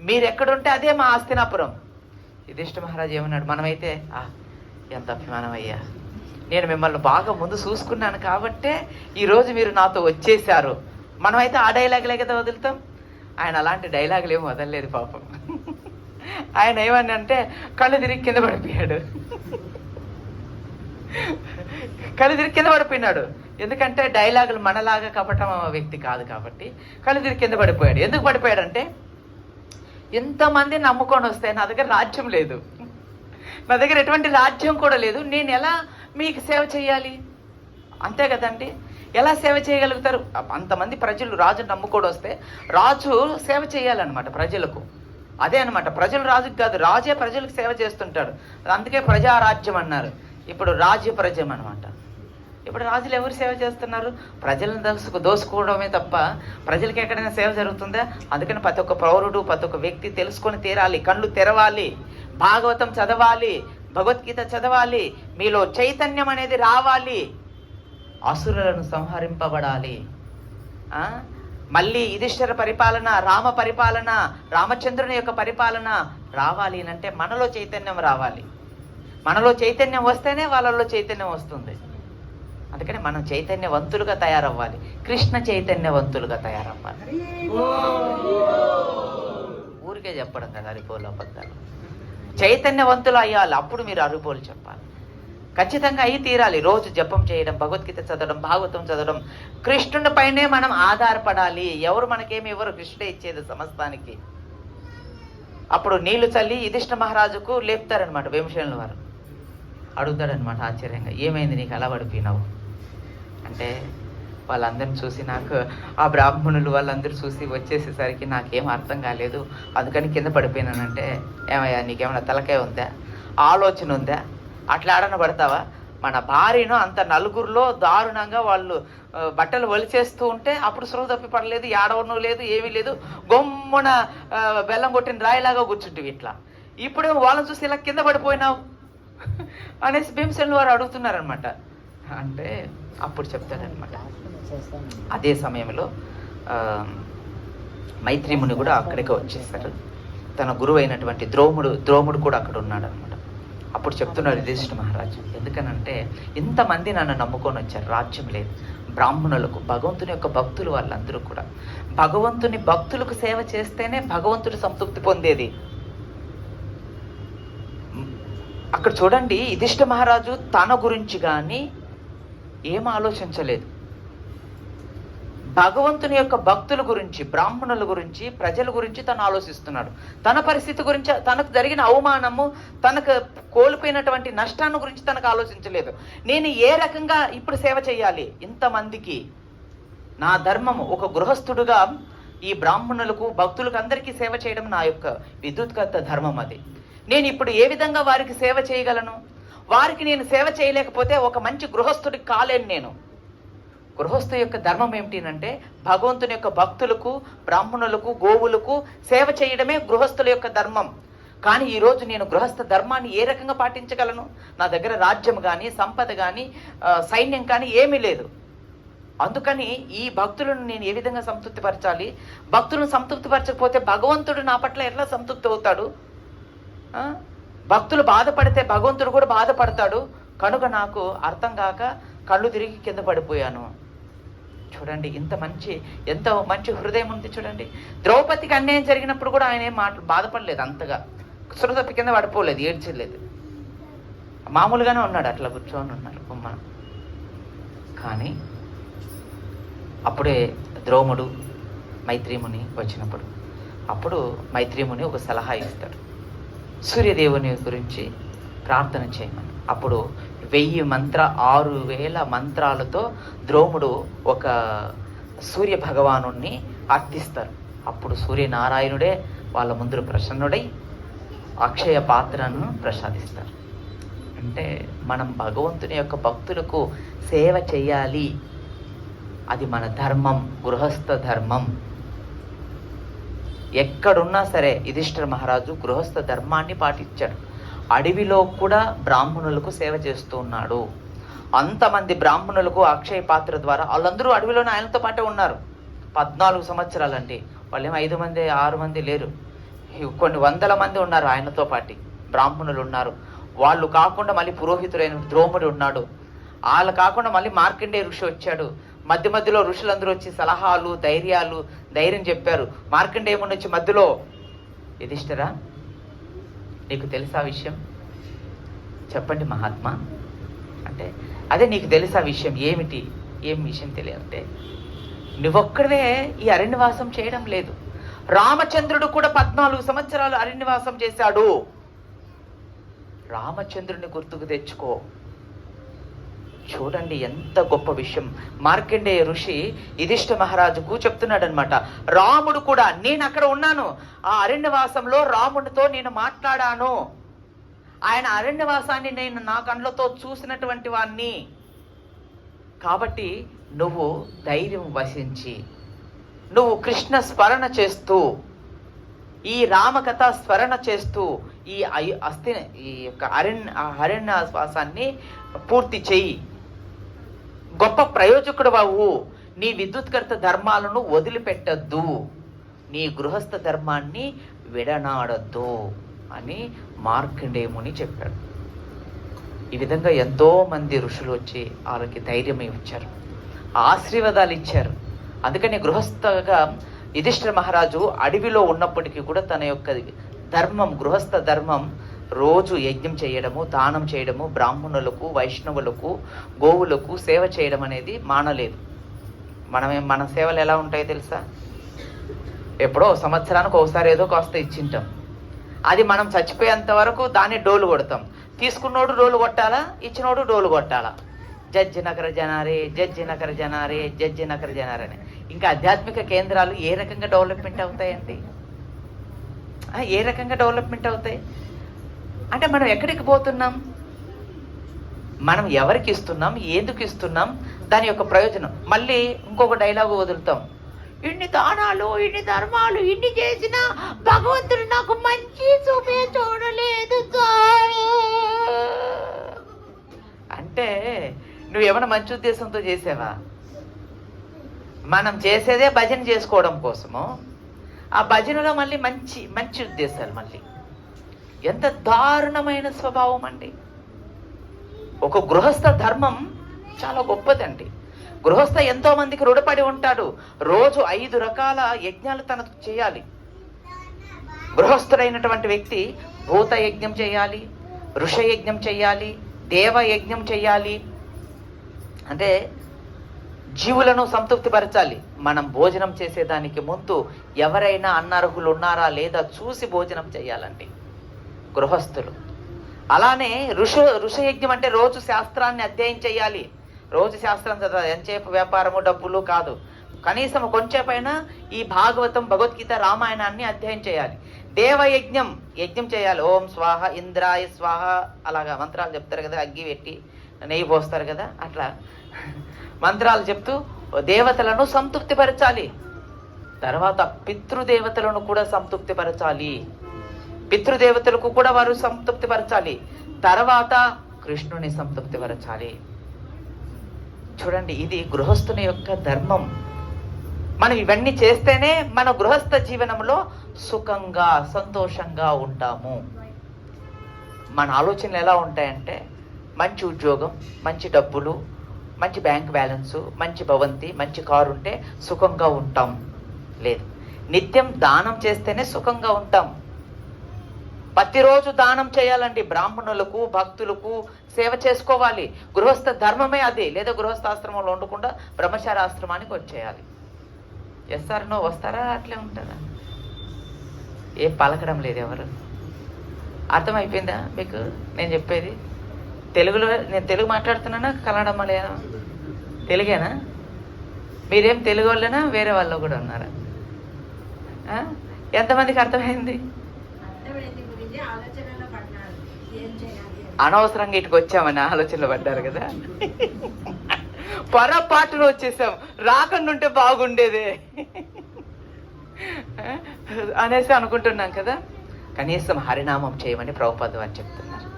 మీరు ఎక్కడుంటే అదే మా హస్తినాపురం. యుధిష్ఠిర మహారాజు ఏమన్నాడు, మనమైతే ఎంత అభిమానం అయ్యా, నేను మిమ్మల్ని బాగా ముందు చూసుకున్నాను కాబట్టే ఈరోజు మీరు నాతో వచ్చేసారు, మనమైతే ఆ డైలాగులే కదా వదులుతాం. ఆయన అలాంటి డైలాగులు ఏమి వదలలేదు పాపం. ఆయన ఏమని అంటే కళ్ళు తిరిగి కింద పడిపోయాడు. కళ్ళు తిరిగి కింద పడిపోయినాడు. ఎందుకంటే డైలాగులు మనలాగా కపటం వ్యక్తి కాదు కాబట్టి కళ్ళు తిరిగి కింద పడిపోయాడు. ఎందుకు పడిపోయాడంటే, ఎంతమంది నమ్ముకొని వస్తే నా దగ్గర రాజ్యం లేదు, నా దగ్గర ఎటువంటి రాజ్యం కూడా లేదు, నేను ఎలా మీకు సేవ చేయాలి? అంతే కదండి, ఎలా సేవ చేయగలుగుతారు? అంతమంది ప్రజలు రాజును నమ్ముకొని వస్తే రాజు సేవ చేయాలన్నమాట ప్రజలకు. అదే అనమాట, ప్రజలు రాజుకి కాదు, రాజే ప్రజలకు సేవ చేస్తుంటాడు. అందుకే ప్రజారాజ్యం అన్నారు. ఇప్పుడు రాజ్య ప్రజం అనమాట. ఇప్పుడు రాజులు ఎవరు సేవ చేస్తున్నారు? ప్రజలను దోసుకోవడమే తప్ప ప్రజలకి ఎక్కడైనా సేవ జరుగుతుందా? అందుకని ప్రతి ఒక్క పౌరుడు, ప్రతి ఒక్క వ్యక్తి తెలుసుకొని తీరాలి, కళ్ళు తెరవాలి, భాగవతం చదవాలి, భగవద్గీత చదవాలి, మీలో చైతన్యం అనేది రావాలి, అసురులను సంహరింపబడాలి. మళ్ళీ యుధిష్ఠిర పరిపాలన, రామ పరిపాలన, రామచంద్రుని యొక్క పరిపాలన రావాలి అంటే మనలో చైతన్యం రావాలి. మనలో చైతన్యం వస్తేనే వాళ్ళలో చైతన్యం వస్తుంది. అందుకని మనం చైతన్యవంతులుగా తయారవ్వాలి, కృష్ణ చైతన్యవంతులుగా తయారవ్వాలి. ఊరికే చెప్పడం కదా అరిపోలు అబద్ధాలు. చైతన్యవంతులు అయ్యాలి, అప్పుడు మీరు అరిపోలు చెప్పాలి. ఖచ్చితంగా అయి తీరాలి. రోజు జపం చేయడం, భగవద్గీత చదవడం, భాగవతం చదవడం, కృష్ణుని పైనే మనం ఆధారపడాలి. ఎవరు మనకేమి ఎవరు, కృష్ణుడే ఇచ్చేది సమస్తానికి. అప్పుడు నీళ్లు చల్లి యుధిష్ఠిర మహారాజుకు లేపుతారనమాట. భీమసేనుల వారు అడుగుతాడనమాట ఆశ్చర్యంగా, ఏమైంది నీకు అలా పడిపోయినావు అంటే, వాళ్ళందరిని చూసి నాకు, ఆ బ్రాహ్మణులు వాళ్ళందరూ చూసి వచ్చేసేసరికి నాకేం అర్థం కాలేదు, అందుకని కింద పడిపోయినానంటే, ఏమయ్యా నీకేమైనా తలకాయ ఉందా, ఆలోచన ఉందా, అట్లా ఆడన పడతావా? మన భార్యను అంత నలుగురిలో దారుణంగా వాళ్ళు బట్టలు వలిచేస్తూ ఉంటే అప్పుడు సృహ తప్పి పడలేదు, ఏడవను లేదు, ఏమీ లేదు, గొమ్మున బెల్లం కొట్టిన రాయిలాగా కూర్చుంటివి ఇట్లా. ఇప్పుడు వాళ్ళని చూసి ఇలా కింద పడిపోయినావు అనేసి భీమసేనుల వారు అడుగుతున్నారనమాట. అంటే అప్పుడు చెప్తాడనమాట, అదే సమయంలో మైత్రిముని కూడా అక్కడికి వచ్చేసారు. తన గురువు అయినటువంటి ద్రోముడు కూడా అక్కడ ఉన్నాడు అనమాట. అప్పుడు చెప్తున్నారు యుధిష్ఠిర మహారాజు, ఎందుకనంటే ఇంతమంది నన్ను నమ్ముకొని వచ్చారు, రాజ్యం లేదు, బ్రాహ్మణులకు, భగవంతుని యొక్క భక్తులు వాళ్ళందరూ కూడా, భగవంతుని భక్తులకు సేవ చేస్తేనే భగవంతుడు సంతృప్తి పొందేది. అక్కడ చూడండి, యుధిష్ఠిర మహారాజు తన గురించి కానీ ఏం ఆలోచించలేదు, భగవంతుని యొక్క భక్తుల గురించి, బ్రాహ్మణుల గురించి, ప్రజల గురించి తను ఆలోచిస్తున్నాడు. తన పరిస్థితి గురించి, తనకు జరిగిన అవమానము, తనకు కోల్పోయినటువంటి నష్టాన్ని గురించి తనకు ఆలోచించలేదు. నేను ఏ రకంగా ఇప్పుడు సేవ చేయాలి ఇంతమందికి, నా ధర్మము ఒక గృహస్థుడుగా ఈ బ్రాహ్మణులకు, భక్తులకు అందరికీ సేవ చేయడం నా యొక్క విద్యుత్గత ధర్మం. అది నేను ఇప్పుడు ఏ విధంగా వారికి సేవ చేయగలను? వారికి నేను సేవ చేయలేకపోతే ఒక మంచి గృహస్థుడికి కాలేను. నేను గృహస్థు యొక్క ధర్మం ఏమిటి అంటే, భగవంతుని యొక్క భక్తులకు, బ్రాహ్మణులకు, గోవులకు సేవ చేయడమే గృహస్థుల యొక్క ధర్మం. కానీ ఈరోజు నేను గృహస్థ ధర్మాన్ని ఏ రకంగా పాటించగలను? నా దగ్గర రాజ్యం కానీ, సంపద కానీ, సైన్యం కానీ ఏమీ లేదు. అందుకని ఈ భక్తులను నేను ఏ విధంగా సంతృప్తిపరచాలి? భక్తులను సంతృప్తిపరచకపోతే భగవంతుడు నా పట్ల ఎట్లా సంతృప్తి అవుతాడు? భక్తులు బాధపడితే భగవంతుడు కూడా బాధపడతాడు. కనుక నాకు అర్థం కాక కళ్ళు తిరిగి కింద పడిపోయాను. చూడండి, ఎంత మంచి హృదయం ఉంది చూడండి. ద్రౌపదికి అన్యాయం జరిగినప్పుడు కూడా ఆయన ఏం బాధపడలేదు, అంతగా సృహ తప్పి కింద పడిపోలేదు, ఏడ్చలేదు. మామూలుగానే ఉన్నాడు, అట్లా కూర్చొని ఉన్నారు బొమ్మ. కానీ అప్పుడే ద్రోణుడు మైత్రీముని వచ్చినప్పుడు అప్పుడు మైత్రీముని ఒక సలహా ఇస్తాడు, సూర్యదేవుని గురించి ప్రార్థన చేయమని. అప్పుడు 6,000 మంత్రాలతో ద్రోణుడు ఒక సూర్య భగవాను అర్థిస్తారు. అప్పుడు సూర్యనారాయణుడే వాళ్ళ ముందు ప్రసన్నుడై అక్షయ పాత్రను ప్రసాదిస్తారు. అంటే మనం భగవంతుని యొక్క భక్తులకు సేవ చేయాలి, అది మన ధర్మం, గృహస్థ ధర్మం. ఎక్కడున్నా సరే యుధిష్ఠిర మహారాజు గృహస్థ ధర్మాన్ని పాటించాడు. అడవిలో కూడా బ్రాహ్మణులకు సేవ చేస్తూ ఉన్నాడు. అంతమంది బ్రాహ్మణులకు అక్షయ పాత్ర ద్వారా, వాళ్ళందరూ అడవిలోనే ఆయనతో పాటే ఉన్నారు 14 సంవత్సరాలండి. వాళ్ళేమో 5 మంది 6 మంది లేరు, కొన్ని వందల మంది ఉన్నారు ఆయనతో పాటి, బ్రాహ్మణులు ఉన్నారు. వాళ్ళు కాకుండా మళ్ళీ పురోహితుడైన ద్రోణుడు ఉన్నాడు. వాళ్ళు కాకుండా మళ్ళీ మార్కండేయ ఋషి వచ్చాడు. మధ్య మధ్యలో ఋషులందరూ వచ్చి సలహాలు ధైర్యం చెప్పారు. మార్కండేయుని వచ్చి మధ్యలో, యుధిష్ఠిరా నీకు తెలుసా విషయం, చెప్పండి మహాత్మా అంటే, అదే నీకు తెలుసా విషయం ఏమిటి, ఏం విషయం తెలియాలంటే, నువ్వొక్కడే ఈ అరణ్యవాసం చేయడం లేదు, రామచంద్రుడు కూడా 14 సంవత్సరాలు అరణ్యవాసం చేశాడు. రామచంద్రుని గుర్తుకు తెచ్చుకో. చూడండి ఎంత గొప్ప విషయం. మార్కండేయ ఋషి యుధిష్ఠిర మహారాజుకు చెప్తున్నాడు అనమాట, రాముడు కూడా, నేను అక్కడ ఉన్నాను, ఆ అరణ్యవాసంలో రాముడితో నేను మాట్లాడాను, ఆయన అరణ్యవాసాన్ని నేను నా కళ్ళతో చూసినటువంటి వాణ్ణి. కాబట్టి నువ్వు ధైర్యం వహించి, నువ్వు కృష్ణ స్మరణ చేస్తూ, ఈ రామకథ స్మరణ చేస్తూ ఈ యొక్క అరణ్యవాసాన్ని పూర్తి చెయ్యి. గొప్ప ప్రయోజకుడు బావు, నీ విద్యుత్కర్త ధర్మాలను వదిలిపెట్టద్దు, నీ గృహస్థ ధర్మాన్ని విడనాడద్దు అని మార్కండేయుని చెప్పాడు. ఈ విధంగా ఎంతో మంది ఋషులు వచ్చి వాళ్ళకి ధైర్యం ఇచ్చారు, ఆశీర్వాదాలు ఇచ్చారు. అందుకని గృహస్థగా యుధిష్ఠిర మహారాజు అడవిలో ఉన్నప్పటికీ కూడా తన యొక్క ధర్మం, గృహస్థ ధర్మం, రోజు యజ్ఞం చేయడము, దానం చేయడము, బ్రాహ్మణులకు, వైష్ణవులకు, గోవులకు సేవ చేయడం అనేది మానలేదు. మన సేవలు ఎలా ఉంటాయో తెలుసా, ఎప్పుడో సంవత్సరానికి ఒకసారి ఏదో కాస్త ఇచ్చింటాం, అది మనం చచ్చిపోయేంత వరకు దాన్ని డోలు కొడతాం. తీసుకున్నోడు డోలు కొట్టాలా, ఇచ్చినోడు డోలు కొట్టాలా. జడ్జి నకర జనారే, జడ్జి నకర జనారే, జడ్జి నకర జనారే అని. ఇంకా ఆధ్యాత్మిక కేంద్రాలు ఏ రకంగా డెవలప్మెంట్ అవుతాయండి, ఏ రకంగా డెవలప్మెంట్ అవుతాయి అంటే, మనం ఎక్కడికి పోతున్నాం, మనం ఎవరికి ఇస్తున్నాం, ఎందుకు ఇస్తున్నాం, దాని యొక్క ప్రయోజనం. మళ్ళీ ఇంకొక డైలాగు వదులుతాం, ఇన్ని దానాలు, ఇన్ని ధర్మాలు, ఇన్ని చేసినా భగవంతుడు నాకు మంచి చూపే చూడలేదు అంటే, నువ్వేమైనా మంచి ఉద్దేశంతో చేసావా? మనం చేసేదే భజన చేసుకోవడం కోసము, ఆ భజనలో మళ్ళీ మంచి మంచి ఉద్దేశాలు. మళ్ళీ ఎంత దారుణమైన స్వభావం అండి. ఒక గృహస్థ ధర్మం చాలా గొప్పదండి. గృహస్థ ఎంతో మందికి రుణపడి ఉంటాడు. రోజు 5 రకాల యజ్ఞాలు తనకు చేయాలి. గృహస్థుడైనటువంటి వ్యక్తి భూత యజ్ఞం చేయాలి, ఋష యజ్ఞం చేయాలి, దేవ యజ్ఞం చేయాలి. అంటే జీవులను సంతృప్తిపరచాలి. మనం భోజనం చేసేదానికి ముందు ఎవరైనా అన్నర్హులు ఉన్నారా లేదా చూసి భోజనం చేయాలండి గృహస్థులు. అలానే ఋషయజ్ఞం అంటే రోజు శాస్త్రాన్ని అధ్యయనం చేయాలి. రోజు శాస్త్రం చదవాలి, ఎంతసేపు వ్యాపారము డబ్బులు కాదు, కనీసం కొంచెంపైనా ఈ భాగవతం, భగవద్గీత, రామాయణాన్ని అధ్యయనం చేయాలి. దేవయజ్ఞం చేయాలి. ఓం స్వాహ ఇంద్రాయ స్వాహ, అలాగా మంత్రాలు చెప్తారు కదా, అగ్గి పెట్టి నెయ్యి పోస్తారు కదా, అట్లా మంత్రాలు చెప్తూ దేవతలను సంతృప్తిపరచాలి. తర్వాత పితృదేవతలను కూడా సంతృప్తిపరచాలి. పితృదేవతలకు కూడా వారు సంతృప్తిపరచాలి. తర్వాత కృష్ణుని సంతృప్తిపరచాలి. చూడండి, ఇది గృహస్థుని యొక్క ధర్మం. మనం ఇవన్నీ చేస్తేనే మన గృహస్థ జీవనంలో సుఖంగా, సంతోషంగా ఉంటాము. మన ఆలోచనలు ఎలా ఉంటాయంటే, మంచి ఉద్యోగం, మంచి డబ్బులు, మంచి బ్యాంక్ బ్యాలెన్సు, మంచి భవంతి, మంచి కారు ఉంటే సుఖంగా ఉంటాం. లేదు, నిత్యం దానం చేస్తేనే సుఖంగా ఉంటాం. ప్రతిరోజు దానం చేయాలండి. బ్రాహ్మణులకు, భక్తులకు సేవ చేసుకోవాలి. గృహస్థ ధర్మమే అది. లేదా గృహస్థాశ్రమంలో ఉండకుండా బ్రహ్మచారాశ్రమానికి వచ్చేయాలి. ఎస్ఆర్నో వస్తారా, అట్లే ఉంటారా? ఏం పలకడం లేదు ఎవరు. అర్థమైపోయిందా మీకు నేను చెప్పేది? తెలుగులో నేను తెలుగు మాట్లాడుతున్నానా, కన్నడ మలయాళం? తెలుగేనా? మీరేం తెలుగు వాళ్ళేనా, వేరే వాళ్ళు కూడా ఉన్నారా? ఎంతమందికి అర్థమైంది? అనవసరంగా ఇటుకు వచ్చామని ఆలోచనలు పడ్డారు కదా. పొరపాటున వచ్చేసాం, రాకుండా ఉంటే బాగుండేదే అనేసి అనుకుంటున్నాం కదా. కనీసం హరినామం చేయమని ప్రభుపాద వారు చెప్తున్నారు.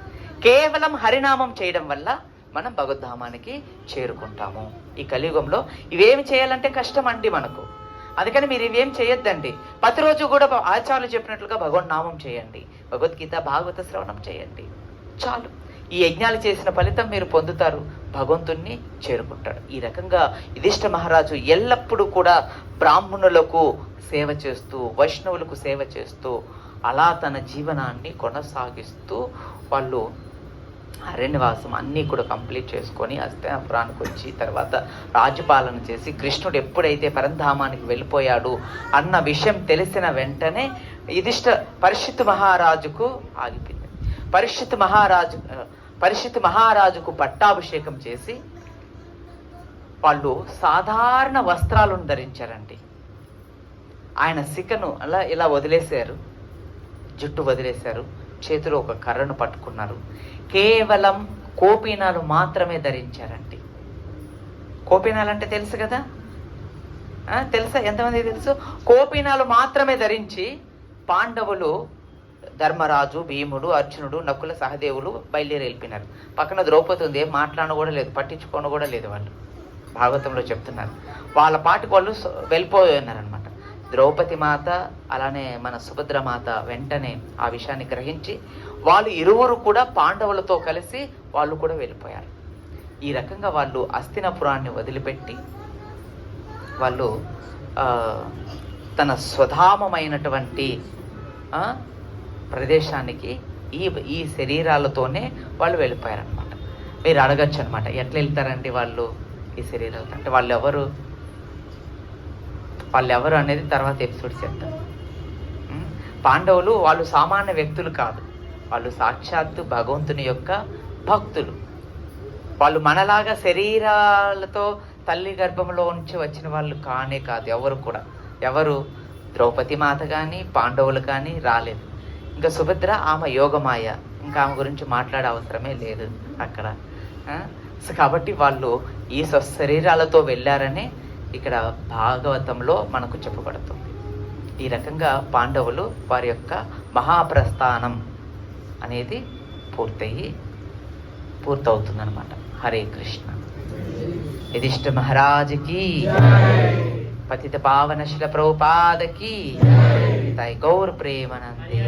కేవలం హరినామం చేయడం వల్ల మనం భగవద్ధామానికి చేరుకుంటాము. ఈ కలియుగంలో ఇవేమి చేయాలంటే కష్టం అండి మనకు. అందుకని మీరు ఇవేం చేయొద్దండి. ప్రతిరోజు కూడా ఆచార్యులు చెప్పినట్లుగా భగవన్ నామం చేయండి, భగవద్గీత భాగవత శ్రవణం చేయండి, చాలు. ఈ యజ్ఞాలు చేసిన ఫలితం మీరు పొందుతారు, భగవంతుణ్ణి చేరుకుంటాడు. ఈ రకంగా యుధిష్ఠ మహారాజు ఎల్లప్పుడూ కూడా బ్రాహ్మణులకు సేవ చేస్తూ, వైష్ణవులకు సేవ చేస్తూ, అలా తన జీవనాన్ని కొనసాగిస్తూ వాళ్ళు అరణ్యవాసం అన్నీ కూడా కంప్లీట్ చేసుకొని హస్తినాపురానికి వచ్చి తర్వాత రాజ్యపాలన చేసి కృష్ణుడు ఎప్పుడైతే పరంధామానికి వెళ్ళిపోయాడు అన్న విషయం తెలిసిన వెంటనే పరీక్షిత్ మహారాజుకు ఆగిపోయింది. పరీక్షిత్ మహారాజుకు పట్టాభిషేకం చేసి వాళ్ళు సాధారణ వస్త్రాలను ధరించారండి. ఆయన శిఖను అలా ఇలా వదిలేశారు, జుట్టు వదిలేశారు, చేతిలో ఒక కర్రను పట్టుకున్నారు. కేవలం కోపీనాలు మాత్రమే ధరించారండి. కోపీనాలు అంటే తెలుసు కదా, తెలుసా? ఎంతమంది తెలుసు? కోపీనాలు మాత్రమే ధరించి పాండవులు, ధర్మరాజు, భీముడు, అర్జునుడు, నకుల, సహదేవులు బయలుదేరి వెళ్ళిపోయినారు. పక్కన ద్రౌపది ఉంది, ఏం మాట్లాడను కూడా లేదు, పట్టించుకోను కూడా లేదు. వాళ్ళు భాగవతంలో చెప్తున్నారు. వాళ్ళ పాటికి వాళ్ళు వెళ్ళిపోయినారనమాట. ద్రౌపది మాత అలానే మన సుభద్ర మాత వెంటనే ఆ విషయాన్ని గ్రహించి వాళ్ళు ఇరువురు కూడా పాండవులతో కలిసి వాళ్ళు కూడా వెళ్ళిపోయారు. ఈ రకంగా వాళ్ళు హస్తినాపురాన్ని వదిలిపెట్టి వాళ్ళు తన స్వధామమైనటువంటి ప్రదేశానికి ఈ శరీరాలతోనే వాళ్ళు వెళ్ళిపోయారనమాట. మీరు అడగచ్చు అనమాట, ఎట్లా వెళ్తారండి వాళ్ళు ఈ శరీరాలతో? అంటే వాళ్ళు ఎవరు అనేది తర్వాత ఎపిసోడ్ చెప్తారు. పాండవులు వాళ్ళు సామాన్య వ్యక్తులు కాదు, వాళ్ళు సాక్షాత్తు భగవంతుని యొక్క భక్తులు. వాళ్ళు మనలాగా శరీరాలతో తల్లి గర్భంలో ఉంచి వచ్చిన వాళ్ళు కానే కాదు. ఎవరు ద్రౌపది మాత కానీ పాండవులు కానీ రాలేదు. ఇంకా సుభద్ర ఆమె యోగమాయ, ఇంకా ఆమె గురించి మాట్లాడే అవసరమే లేదు అక్కడ. కాబట్టి వాళ్ళు ఈ స్వశరీరాలతో వెళ్ళారని ఇక్కడ భాగవతంలో మనకు చెప్పబడుతుంది. ఈ రకంగా పాండవులు వారి యొక్క మహాప్రస్థానం అనేది పూర్తవుతుందన్నమాట. హరే కృష్ణ. యుధిష్ఠ మహారాజుకి, పతిత పావన శిల ప్రభుపాదకి, గౌర ప్రేమనందే.